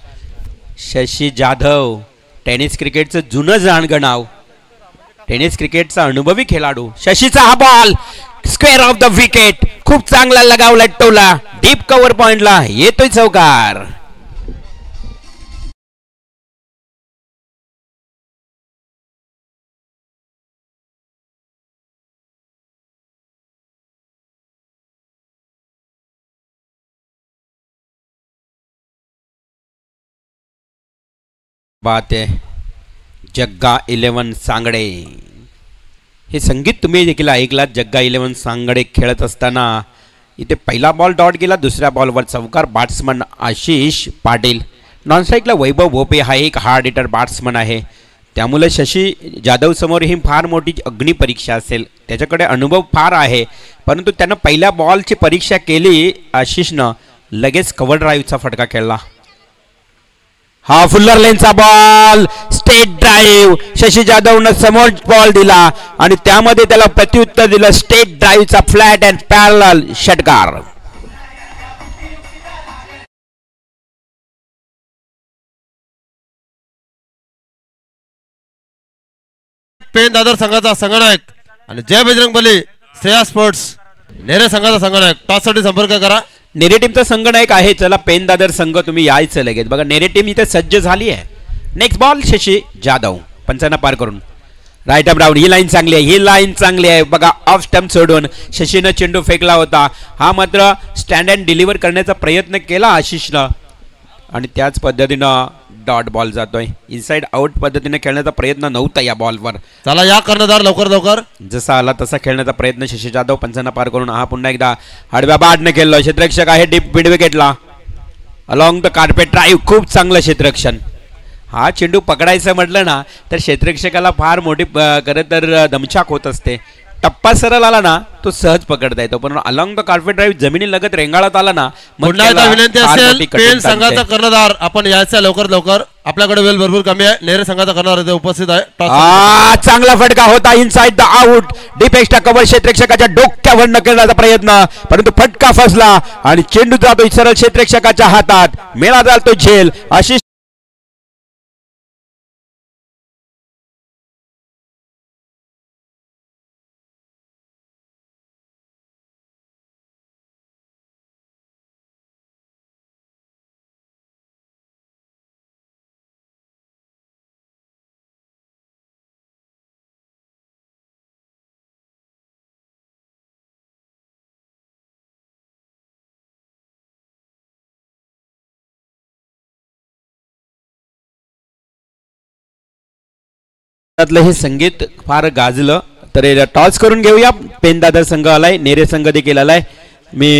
शशी जाधव. टेनिस क्रिकेटचं जुनं जाणगं नाव. टेनिस क्रिकेटचा अनुभवी खेळाडू. शशीचा हा ball square of the wicket. खूप चांगला लगाव लटवला. डीप कव्हर पॉइंटला येतोय चौकार. बात आहे. जग्गा 11 सांगडे. हे संगीत तुम्ही देखील ऐकलात. जग्गा 11 सांगडे खेळत असताना इथे पहिला बॉल डॉट गेला. दुसऱ्या बॉलवर चौकार. बॅट्समन आशिष पाटील. नॉन स्ट्राईकला वैभव भोपे हा एक हार्ड हिटर बॅट्समन आहे. त्यामुळे शशी जाधव समोर ही फार मोठी अग्निपरीक्षा असेल. त्याच्याकडे अनुभव फार आहे, परंतु त्यानं पहिल्या बॉलची परीक्षा केली. आशिषनं लगेच कव्हर ड्राईव्हचा फटका खेळला. हा फुल्लर लेनचा बॉल स्टेट ड्राईव्ह. शशी जाधवनं समोर बॉल दिला आणि त्यामध्ये त्याला प्रत्युत्तर दिलं. स्टेट ड्राईव्हचा फ्लॅट अँड पॅरलल षटकार. पेन दादर संघाचा संघनायक आणि जय बजरंग बली श्रेया स्पोर्ट्स नेरे संघाचा संघनायक. टॉससाठी संपर्क करा. नेरे टीमचा संघनायक आहे. चला पेन दादर संघ तुम्ही यायचं लगेच. बघा नेरे टीम इथे सज्ज झाली आहे. Next ball Shashi Jadhav. पंचांना पार करून राईट अप डाऊन. ही लाईन चांगली आहे. ही लाईन चांगली आहे. बघा ऑफ स्टंप सोडून शशीनं चेंडू फेकला होता. हा मात्र स्टँड अँड डिलिव्हर करण्याचा प्रयत्न केला आशिषनं आणि त्याच पद्धतीनं डॉट बॉल जातोय. इनसाइड आउट पद्धतीने खेळण्याचा प्रयत्न नव्हता या बॉलवर. चला या कर्णधार लवकर लवकर. जसा आला तसा खेळण्याचा प्रयत्न शशी जाधव. पंचांना पार करून हा पुन्हा एकदा आडव्या बाडने केलं. क्षेत्ररक्षक आहे डीप मिड विकेटला. Along the carpet drive. खूप चांगलं क्षेत्ररक्षण. हा चेंडू पकडायचं म्हटलं ना तर क्षेत्ररक्षकाला फार मोठी खरं तर दमछाक होत असते. टप्पा सरळ आला ना तो सहज पकडता येतो, पण अलॉंग द कार्पेट ड्राईव्ह जमिनी लगत रेंगाळत आला ना पुन्हा एकदा विनंती असेल पेन संघाचा कर्णधार आपण यायचा लवकर लवकर. आपल्याकडे वेळ भरपूर कमी आहे. नेरे संघाचा कर्णधार इथे उपस्थित आहे. चांगला फटका होता. Inside the out. Deep extra cover. क्षेत्ररक्षकाच्या डोक्यावर नकळण्याचा प्रयत्न, परंतु फटका फसला आणि चेंडू जातो सरळ क्षेत्ररक्षकाच्या हातात. मेळा जातो झेल. आशिष हे संगीत फार गाजलं. तर टॉस करून घेऊया. पेनदादर संघ आलाय. नेरे संघ देखील आलाय. मी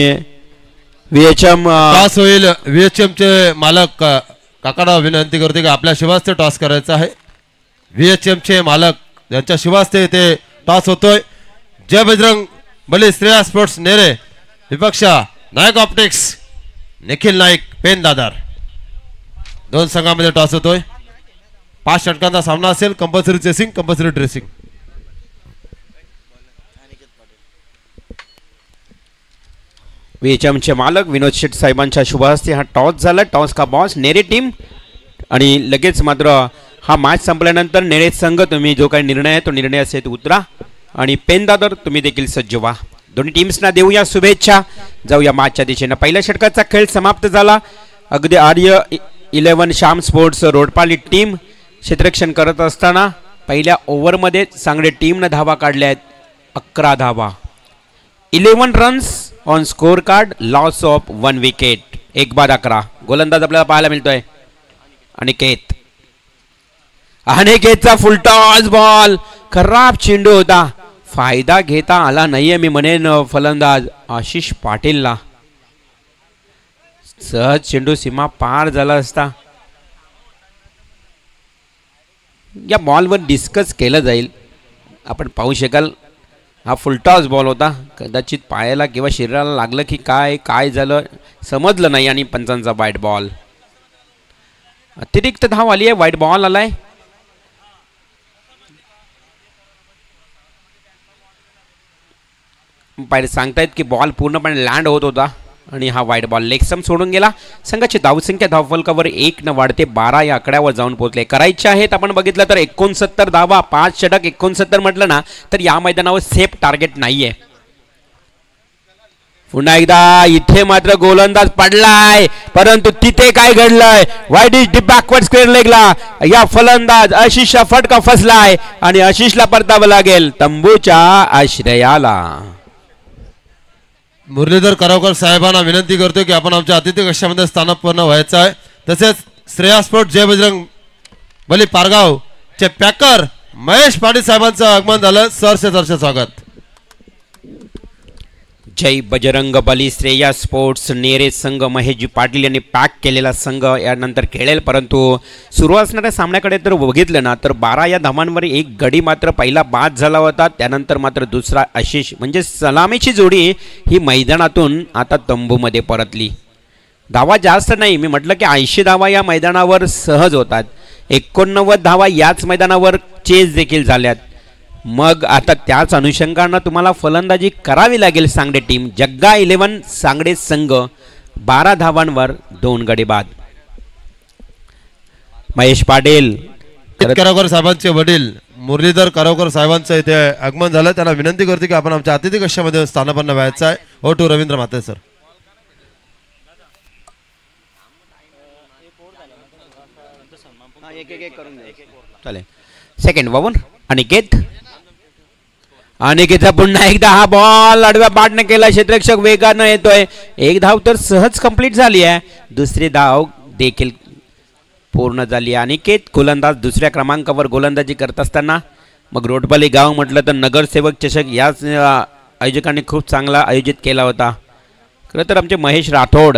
VHM टॉस होईल. VHM चे मालक काकांना विनंती करते की आपल्या शिवास्ते टॉस करायचा आहे. VHM चे मालक यांच्या शिवास्ते ते टॉस होतोय. जय बजरंग बली श्रेया स्पोर्ट्स नेरे विपक्ष नायक ऑप्टिक्स निखिल नाईक पेन दादर. दोन संघामध्ये टॉस होतोय. 5 षटकांचा सामना असेल. Compulsory chasing, compulsory dressing. VHM चे मालक विनोद शेठ साहेबांच्या शुभ हस्ते हा टॉस झाला. टॉस का बॉस नेरे टीम आणि लगेच मात्र हा मॅच संपल्यानंतर नेरे संघ तुम्ही जो काही निर्णय आहे तो निर्णय असेल उतरा आणि पेन दादर तुम्ही देखील सज्ज व्हा. दोन्ही टीम्सना देऊया शुभेच्छा. जाऊया मॅचच्या दिशेनं. पहिल्या षटकाचा खेळ समाप्त झाला. अगदी आर्य 11 श्याम स्पोर्ट्स रोडपाली टीम क्षेत्ररक्षण करत असताना पहिल्या ओव्हरमध्ये सांगडे टीमनं धावा काढल्या आहेत. 11 धावा, 11 runs on score card, loss of 1 wicket. 1-11. गोलंदाज आपल्याला पाहायला मिळतोय अनिकेतचा फुलटॉस बॉल. खराब चेंडू होता, फायदा घेता आला नाहीये मी म्हणेन फलंदाज आशिष पाटीलला. सहज चेंडू सीमा पार झाला असता. या बॉलवर डिस्कस केलं जाईल. आपण पाहू शकाल हा फुलटॉस बॉल होता. कदाचित पायाला किंवा शरीराला लागलं की काय झालं समजलं नाही आणि पंचांचा वाईट बॉल. अतिरिक्त धाव आली आहे, वाईट बॉल आलाय. पाहिजे सांगतायत की बॉल पूर्णपणे लँड होत होता आणि हा वाईट बॉल लेगसम सोडून गेला. संघाची धावसंख्या धावफलकावर 1 न वाढते 12 या आकड्यावर जाऊन पोहोचले. करायचे आहेत आपण बघितलं तर 69 धावा, 5 षटक. 69 म्हटलं ना तर या मैदानावर सेफ टार्गेट नाहीये. पुन्हा एकदा इथे मात्र गोलंदाज पडलाय, परंतु तिथे काय घडलंय? Wide is the backward square लेगला या फलंदाज आशिषचा फटका फसलाय आणि आशिषला परतावं लागेल तंबूच्या आश्रयाला. मुरलीधर करावकर साहेबांना विनंती करतो की आपण आमच्या अतिथी कक्षामध्ये स्थानापन्न व्हायचं आहे. तसेच श्रेया स्पोर्ट जय बजरंग बली पारगाव चे पॅकर महेश पाटील साहेबांचं आगमन झालं. सहर्ष स्वागत. जय बजरंग बली श्रेया स्पोर्ट्स नेरे संघ महेशजी पाटील यांनी पॅक केलेला संघ यानंतर खेळेल. परंतु सुरू असणाऱ्या सामन्याकडे जर बघितलं ना तर 12 या धावांवर एक गडी मात्र पहिला बाद झाला होता. त्यानंतर मात्र दुसरा आशिष म्हणजे सलामीची जोडी ही मैदानातून आता तंबूमध्ये परतली. धावा जास्त नाही, मी म्हटलं की 80 धावा या मैदानावर सहज होतात. 89 धावा याच मैदानावर चेस देखील झाल्यात. मग आता त्याच अनुषंगानं तुम्हाला फलंदाजी करावी लागेल सांगडे टीम. जग्गा 11 सांगडे संघ 12 धावांवर 2 गडी बाद. महेश पाटील करावकर साहेबांचे वडील मुरलीधर करावकर साहेबांचं इथे आगमन झालं. त्यांना विनंती करते की आपण आमच्या अतिथी कक्षामध्ये स्थानापन्न व्हायचं आहे. ओ टू रवींद्र माते सर. चालेल. सेकंड वावन अनिकेतचा पुन्हा एकदा हा बॉल आडव्या बाटने केला. क्षेत्ररक्षक वेगानं येतोय. 1 धाव तर सहज कंप्लीट झाली आहे. दुसरी धाव देखील पूर्ण झाली. अनिकेत गोलंदाज दुसऱ्या क्रमांकावर गोलंदाजी करत असताना मग रोडपाली गाव म्हटलं तर नगरसेवक चषक याच आयोजकांनी खूप चांगला आयोजित केला होता. खरं तर आमचे महेश राठोड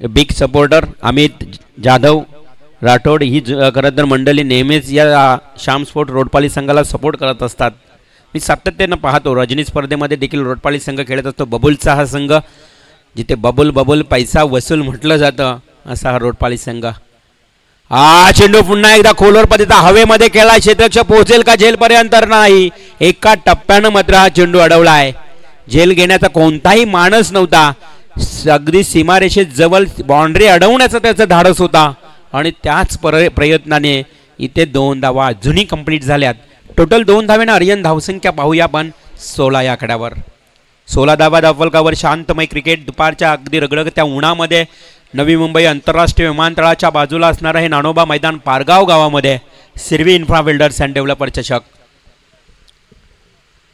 बिग सपोर्टर, अमित जाधव राठोड ही खरं तर मंडळी नेहमीच या श्याम स्पोर्ट रोडपाली संघाला सपोर्ट करत असतात. मी सातत्यानं पाहतो. रजनी स्पर्धेमध्ये देखील रोडपाली संघ खेळत असतो. बबुलचा हा संघ जिथे बबुल पैसा वसूल म्हटलं जातं असा हा रोडपाली संघ. चेंडू पुन्हा एकदा खोलवर पद्धतीचा हवेमध्ये केला. क्षेत्ररक्षक पोहोचेल का झेलपर्यंत? नाही. एका टप्प्यानं मात्र हा चेंडू अडवलाय. झेल घेण्याचा कोणताही मानस नव्हता. अगदी सीमारेषेत जवळ बाउंड्री अडवण्याचा त्याचा धाडस होता आणि त्याच प्रयत्नाने इथे 2 धावा अजूनही कंप्लीट झाल्यात. टोटल 2 धावेनं आर्यन धावसंख्या पाहूया आपण 16 या आकड्यावर. 16 धावा धावफलकावर शांतमय क्रिकेट. दुपारच्या अगदी रगडगत्या उन्हामध्ये नवी मुंबई आंतरराष्ट्रीय विमानतळाच्या बाजूला असणारं हे नानोबा मैदान पारगाव गावामध्ये Sirvi infra builders and developer चषक.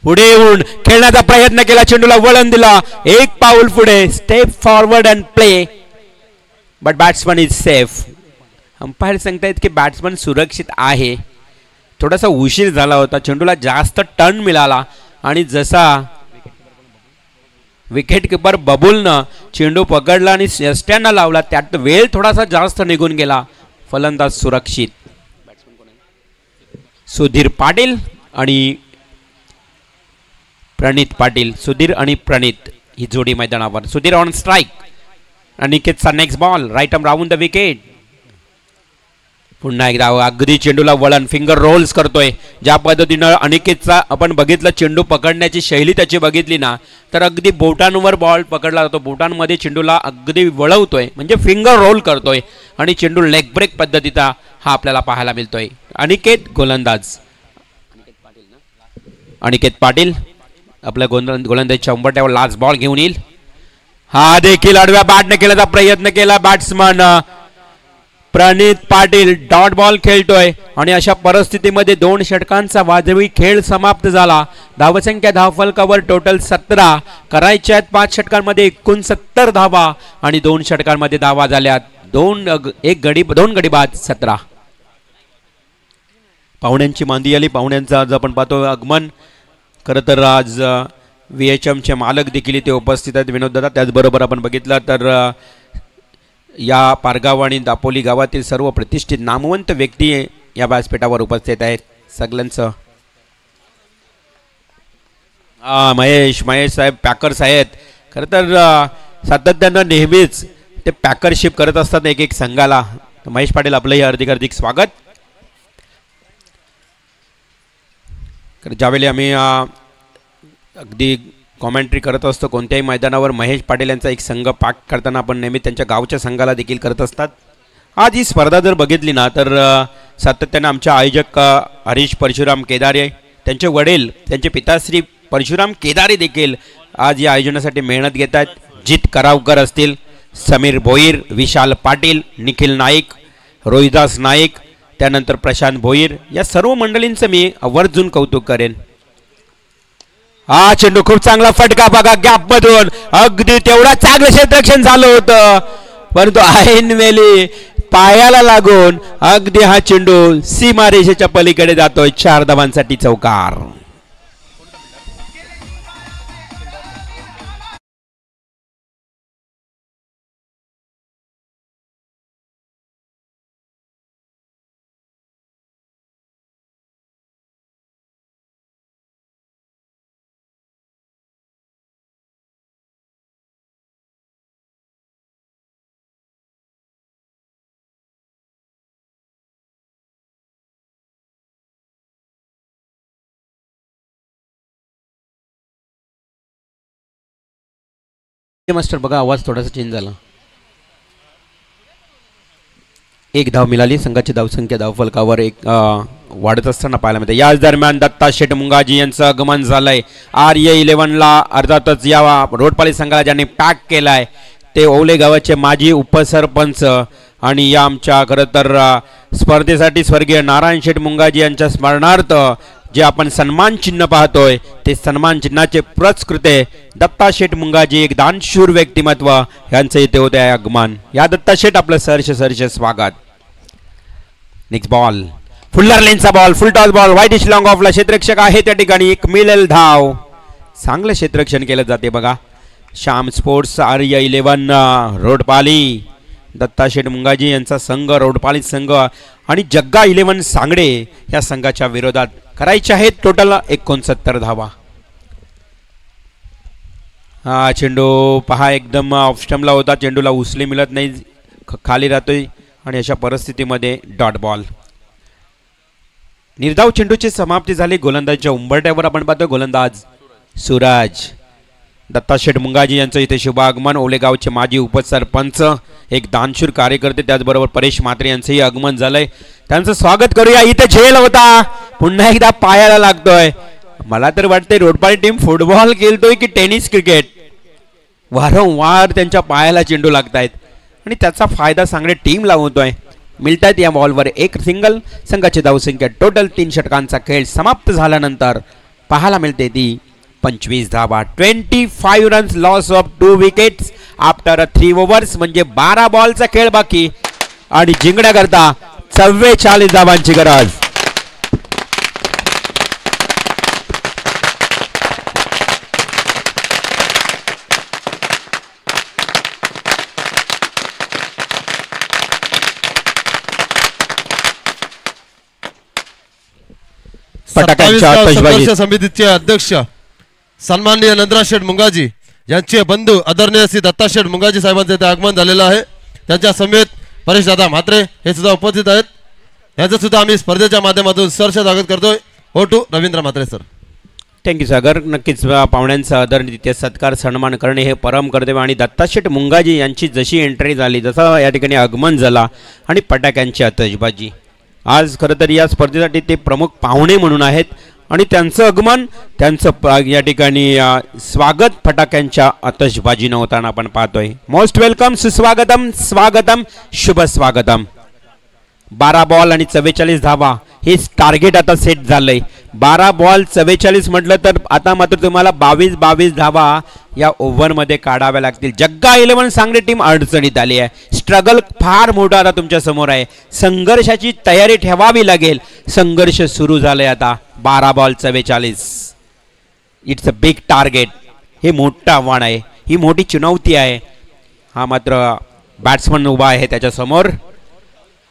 पुढे येऊन खेळण्याचा प्रयत्न केला. चेंडूला वळण दिला. 1 पाऊल पुढे. Step forward and play but batsman is safe. Umpire सांगतायत की बॅट्समन सुरक्षित आहे. थोडासा उशीर झाला होता. चेंडूला जास्त टर्न मिळाला आणि जसा विकेट किपर बबुलनं चेंडू पकडला आणि यष्ट्यांना लावला त्यात वेळ थोडासा जास्त निघून गेला. फलंदाज सुरक्षित. सुधीर पाटील आणि प्रणित पाटील. सुधीर आणि प्रणित ही जोडी मैदानावर. Sudhir on strike. अनिकेतचा next ball right arm round the wicket. पुन्हा एकदा अगदी चेंडूला वळण फिंगर रोल्स करतोय. ज्या पद्धतीनं अनिकेतचा आपण बघितलं चेंडू पकडण्याची शैली त्याची बघितली ना तर अगदी बोटांवर बॉल पकडला जातो. बोटांमध्ये चेंडूला अगदी वळवतोय म्हणजे फिंगर रोल करतोय आणि चेंडू लेग ब्रेक पद्धतीचा हा आपल्याला पाहायला मिळतोय. अनिकेत गोलंदाज. अनिकेत पाटील आपल्या गोलंदाजीच्या उंबरठ्यावर लास्ट बॉल घेऊन येईल. हा देखील आडव्या बॅटने केल्याचा प्रयत्न केला बॅट्समन प्रणित पाटील डॉट बॉल खेळतोय आणि अशा परिस्थितीमध्ये 2 षटकांचा वाजवी खेळ समाप्त झाला. धावसंख्या धावफलकावर टोटल 17 करायच्या आहेत. 5 षटकांमध्ये 69 धावा आणि 2 षटकांमध्ये धावा झाल्यात. 2 गडी बाद 17. पाहुण्यांची मांदी आली. पाहुण्यांचा आज आपण पाहतो आगमन. खरं तर आज VHMचे मालक देखील इथे उपस्थित आहेत विनोद दादा. त्याचबरोबर आपण बघितलं तर या पारगाव आणि दापोली गावातील सर्व प्रतिष्ठित नामवंत व्यक्ती या व्यासपीठावर उपस्थित आहेत. सगळ्यांचं महेश साहेब पॅकर्स आहेत. खरं तर सातत्यानं नेहमीच ते पॅकरशिप करत असतात एक एक संघाला. महेश पाटील आपलंही हार्दिक स्वागत. ज्यावेळी आम्ही अगदी कॉमेंट्री करत असतो कोणत्याही मैदानावर महेश पाटील यांचा एक संघ पाक करताना आपण नेहमी त्यांच्या गावच्या संघाला देखील करत असतात. आज ही स्पर्धा जर बघितली ना तर सातत्यानं आमच्या आयोजक हरीश परशुराम केदारे त्यांचे वडील त्यांचे पिताश्री परशुराम केदारे देखील आज या आयोजनासाठी मेहनत घेत आहेत. जित करावकर असतील, समीर भोईर, विशाल पाटील, निखिल नाईक, रोहिदास नाईक, त्यानंतर प्रशांत भोईर या सर्व मंडळींचं मी आवर्जून कौतुक करेन. हा चेंडू खूप चांगला फटका बघा गॅप मधून अगदी तेवढा चांगलं क्षेत्ररक्षण झालं होतं परंतु ऐन वेळी पायाला लागून अगदी हा चेंडू सीमारेषेच्या पलीकडे जातोय. 4 धावांसाठी चौकार. मास्टर बघा आवाज थोडासा चेंज झाला. 1 धाव मिळाली. संघाची धावसंख्या धावफलकावर वाढत असताना पाहायला मिळते. याच दरम्यान दत्ता शेठ मुंगाजी यांचं आगमन झालंय. RA11ला अर्थातच या रोडपाली संघाला ज्यांनी पॅक केलाय ते ओवले गावाचे माजी उपसरपंच आणि या आमच्या खरं तर स्पर्धेसाठी स्वर्गीय नारायण शेठ मुंगाजी यांच्या स्मरणार्थ जे आपण सन्मान चिन्ह पाहतोय ते सन्मान चिन्हाचे पुरस्कृते दत्ता शेठ मुंगाजी एक दानशूर व्यक्तिमत्व यांचं इथे होते आगमन. या दत्ता शेठ आपलं सहर्ष स्वागत. नेक्स्ट बॉल फुल्लर लेनचा ball full toss ball wide long ऑफला क्षेत्ररक्षक आहे त्या ठिकाणी. एक मिळेल धाव. चांगलं क्षेत्ररक्षण केलं जाते बघा. श्याम स्पोर्ट्स RA11 रोडपाली दत्ता शेठ मुंगाजी यांचा संघ रोडपाली संघ आणि जग्गा 11 सांगडे या संघाच्या विरोधात करायचे आहेत टोटल 69 धावा. हा चेंडू पहा एकदम ऑफस्टम्पला होता. चेंडूला उचली मिळत नाही खाली राहतोय आणि अशा परिस्थितीमध्ये डॉट बॉल. निर्धाव चेंडूची समाप्ती झाली. गोलंदाजीच्या उंबरट्यावर आपण पाहतो गोलंदाज सूरज. दत्ता शेठ मुंगाजी यांचं इथे शुभ आगमन. ओलेगावचे माजी उपसरपंच एक दानशूर कार्यकर्ते त्याचबरोबर परेश म्हात्रे यांचंही आगमन झालंय. त्यांचं स्वागत करूया. इथे झेल होता पुन्हा एकदा पायाला लागतोय. मला तर वाटतंय रोडपाली टीम फुटबॉल खेळतोय की टेनिस क्रिकेट. वारंवार त्यांच्या पायाला चेंडू लागतायत आणि त्याचा फायदा सांगणे टीम लावतोय. मिळतायत या बॉलवर एक सिंगल. संघाची धावसंख्या टोटल 3 षटकांचा खेळ समाप्त झाल्यानंतर पाहायला मिळते ती 25 धावा. 25 runs loss of 2 wickets after 3 overs म्हणजे 12 बॉलचा खेळ बाकी आणि जिंकण्याकरता 44 धावांची गरज. संघर्ष समितीचे अध्यक्ष सन्माननीय नंदराज शेठ मुंगाजी यांचे बंधू आदरणीय श्री दत्ता शेठ मुंगाजी साहेबांचे इथे आगमन झालेलं आहे. त्यांच्या समेत परेश दादा म्हात्रे हे सुद्धा उपस्थित आहेत. यांचं सुद्धा आम्ही स्पर्धेच्या माध्यमातून सहर्ष स्वागत करतोय. हो to Ravindra Mhatre sir. Thank you Sagar. नक्कीच पाहुण्यांचा आदरणीय सत्कार सन्मान करणे हे परम कर्तव्य आणि दत्ता शेठ मुंगाजी यांची जशी एंट्री झाली जसं या ठिकाणी आगमन झाला आणि फटाक्यांची आतषबाजी. आज खरं तर या स्पर्धेसाठी ते प्रमुख पाहुणे म्हणून आहेत आणि त्यांचं आगमन या ठिकाणी स्वागत फटाक्यांच्या आतषबाजीनं होताना आपण पाहतोय. मोस्ट वेलकम, सुस्वागतम, स्वागतम, शुभ स्वागतम. 12 बॉल आणि 44 धावा हे टार्गेट आता सेट झालंय. 12 बॉल 44 म्हटलं तर आता मात्र तुम्हाला 22 धावा या ओव्हरमध्ये काढाव्या लागतील. जग्गा 11 सांगली टीम अडचणीत आली आहे. स्ट्रगल फार मोठा आता तुमच्या समोर आहे. संघर्षाची तयारी ठेवावी लागेल. संघर्ष सुरू झालाय आता. 12 ball 44. It's a big target. हे मोठं आव्हान आहे, ही मोठी चुनौती आहे. हा मात्र बॅट्समन उभा आहे त्याच्यासमोर,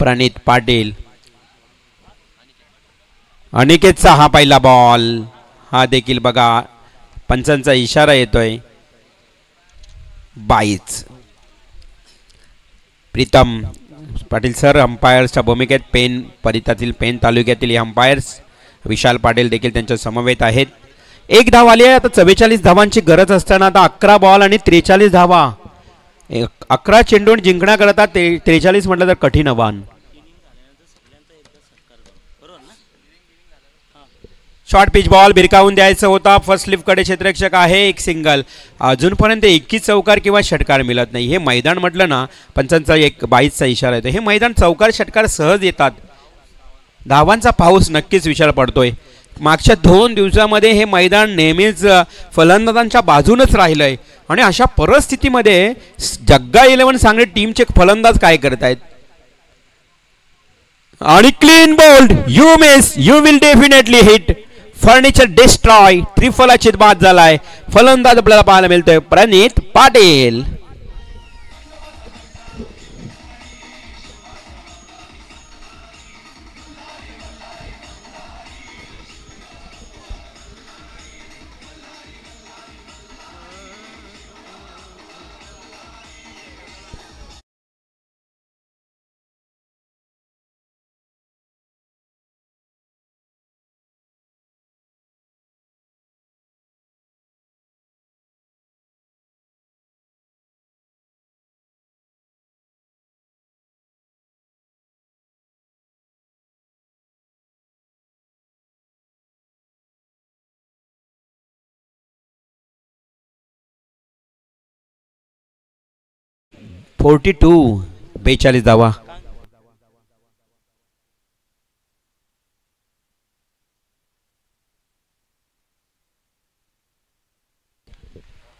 प्रणित पाटील. अनिकेतचा हा पहिला बॉल, हा देखील बघा पंचांचा इशारा येतोय. 22. प्रीतम पाटील सर अंपायर्सच्या भूमिकेत, पेन तालुक्यातील अंपायर्स विशाल पाटील देखील त्यांच्या समवेत आहेत. 1 धाव आली आहे. आता 44 धावांची गरज असताना आता 11 बॉल आणि 43 धावा. 11 चेंडून जिंकण्याकरता 43 म्हटलं तर कठीण आव्हान. शॉर्ट पिच बॉल भिरकावून द्यायचा होता. फर्स्ट लिफ्टकडे क्षेत्ररक्षक आहे. एक सिंगल. अजूनपर्यंत 21 चौकार किंवा षटकार मिळत नाही. हे मैदान म्हटलं ना, पंचांचा 22चा इशारा येतो. हे मैदान चौकार षटकार सहज येतात. धावांचा पाऊस नक्कीच विशाल पडतोय. मागच्या 2 दिवसामध्ये हे मैदान नेहमीच फलंदाजांच्या बाजूनच राहिलंय. आणि अशा परिस्थितीमध्ये जग्गा 11 सांगली टीमचे फलंदाज काय करतायत. आणि clean bowled, you miss, you will definitely hit. Furniture destroy, त्रिफलाचीत बाद झालाय. फलंदाज आपल्याला पाहायला मिळतोय प्रणित पाटील. .42 42 धावा.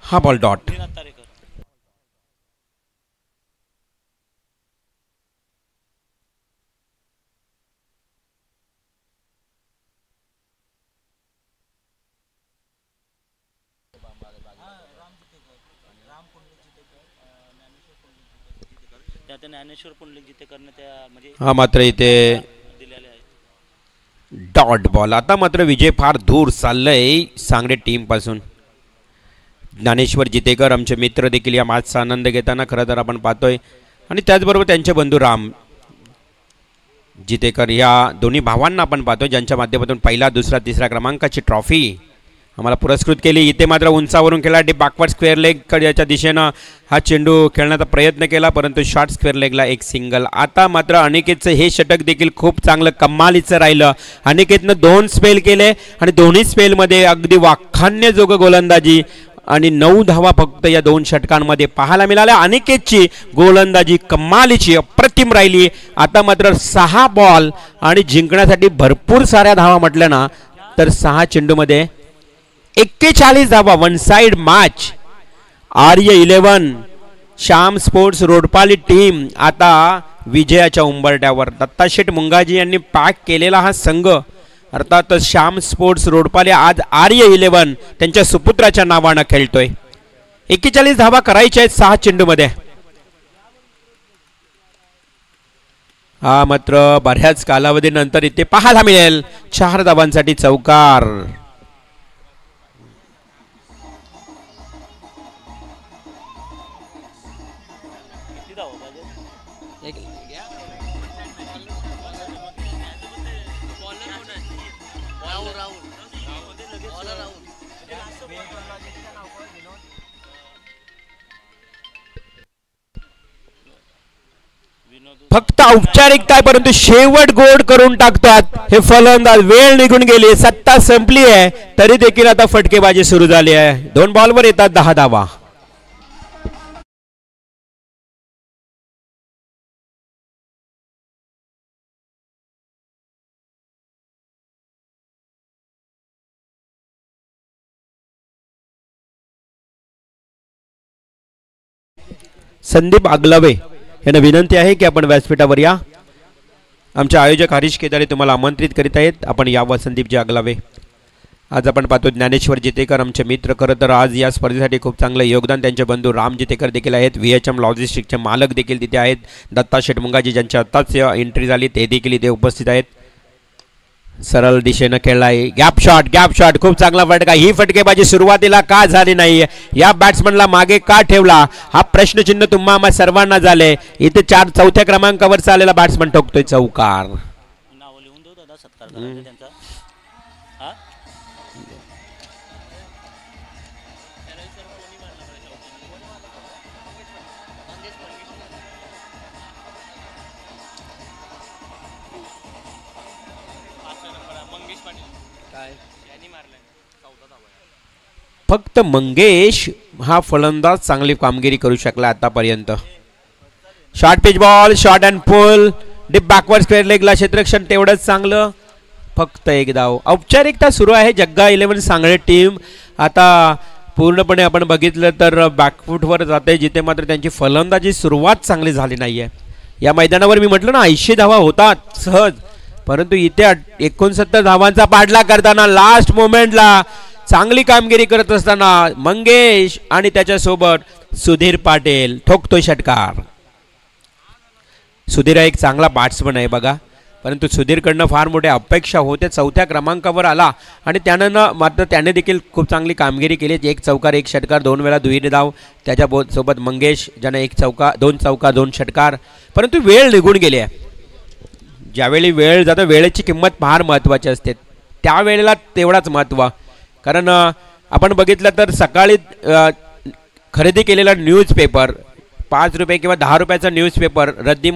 हा बॉल डॉट. हा मात्र इथे डॉट बॉल. आता मात्र विजय फार दूर चाललंय सांगली टीम पासून. ज्ञानेश्वर जितेकर आमचे मित्र देखील या मॅचचा आनंद घेताना खरं तर आपण पाहतोय. आणि त्याचबरोबर त्यांचे बंधू राम जितेकर या दोन्ही भावांना आपण पाहतोय, ज्यांच्या माध्यमातून पहिला, दुसरा, तिसरा क्रमांकाची ट्रॉफी आम्हाला पुरस्कृत केली. इथे मात्र उंचावरून खेळाडू बॅकवर्ड स्क्वेअर लेगच्या दिशेनं हा चेंडू खेळण्याचा प्रयत्न केला, परंतु शॉर्ट स्क्वेअर लेगला एक सिंगल. आता मात्र अनिकेतचं हे षटक देखील खूप चांगलं कमालीचं राहिलं. अनिकेतनं 2 स्पेल केले आणि दोन्ही स्पेलमध्ये अगदी वाखाणण्याजोगं गोलंदाजी आणि 9 धावा फक्त या 2 षटकांमध्ये पाहायला मिळाल्या. अनिकेतची गोलंदाजी कमालीची अप्रतिम राहिली. आता मात्र 6 बॉल आणि जिंकण्यासाठी भरपूर साऱ्या धावा म्हटल्या ना तर 6 चेंडूमध्ये 41 धावा. 1 साइड मॅच. आर्य 11 श्याम स्पोर्ट्स रोडपाली टीम आता विजयाच्या उंबरठ्यावर. दत्ताशेठ मुंगाजी यांनी पॅक केलेला हा संघ अर्थात श्याम स्पोर्ट्स रोडपाले आज आर्य 11 त्यांच्या सुपुत्राच्या नावानं खेळतोय. 41 धावा करायच्या आहेत 6 चेंडूमध्ये. हा मात्र बऱ्याच कालावधीनंतर इथे पाहायला मिळेल 4 धावांसाठी चौकार. फक्त औपचारिकता आहे, परंतु शेवट गोड करून टाकतात हे फलंदाज. वेळ निघून गेली, सत्ता संपली आहे, तरी देखील आता फटकेबाजी सुरू झाली आहे. 2 बॉलवर येतात 10 धावा. संदीप आगलावे यांना विनंती आहे की आपण व्यासपीठावर या. आमचे आयोजक हरीश केदारे तुम्हाला आमंत्रित करीत आहेत, आपण यावं. संदीपजी आगलावे. आज आपण पाहतो ज्ञानेश्वर जितेकर आमचे मित्र. खरं तर आज या स्पर्धेसाठी खूप चांगलं योगदान त्यांचे बंधू राम जितेकर देखील आहेत. VHM लॉजिस्टिकचे मालक देखील तिथे आहेत. दत्ता शेटमुंगाजी ज्यांची आत्ताच एंट्री झाली ते देखील इथे उपस्थित आहेत. सरळ दिशेनं खेळलाय. गॅप शॉट खूप चांगला फटका. ही फटकेबाजी सुरुवातीला का झाली नाही, या बॅट्समनला मागे का ठेवला, हा प्रश्नचिन्ह तुम्हा सर्वांना झाले. इथे 4थ्या क्रमांकावर चाललेला बॅट्समन ठोकतोय चौकार. फक्त मंगेश हा फलंदाज चांगली कामगिरी करू शकला आतापर्यंत. Short pitch ball, short and pull, deep backward square लेगला क्षेत्ररक्षण तेवढंच चांगलं. फक्त एक धाव. औपचारिकता सुरू आहे. जग्गा 11 सांगळे टीम आता पूर्णपणे आपण बघितलं तर बॅकफूटवर जाते, जिथे मात्र त्यांची फलंदाजी सुरुवात चांगली झाली नाहीये. या मैदानावर मी म्हटलं ना 80 धावा होतात सहज, परंतु इथे 69 धावांचा पाठलाग करताना लास्ट मोमेंटला चांगली कामगिरी करत असताना मंगेश आणि त्याच्यासोबत सुधीर पाटील ठोकतोय षटकार. सुधीर एक चांगला बॅट्समन आहे बघा, परंतु सुधीरकडनं फार मोठ्या अपेक्षा होत्या. 4थ्या क्रमांकावर आला आणि त्यानं मात्र त्याने देखील खूप चांगली कामगिरी केली. 1 चौकार 1 षटकार 2 वेळा दुहेरी धाव. त्याच्या सोबत मंगेश ज्यानं 1 चौका 2 चौका 2 षटकार. परंतु वेळ निघून गेली आहे. ज्यावेळी वेळ जातो वेळेची किंमत फार महत्त्वाची असते, त्यावेळेला तेवढाच महत्त्व. कारण आपण बघितलं तर सकाळी खरेदी केलेला न्यूजपेपर 5 रुपये किंवा 10 रुपयाचा न्यूजपेपर रद्दी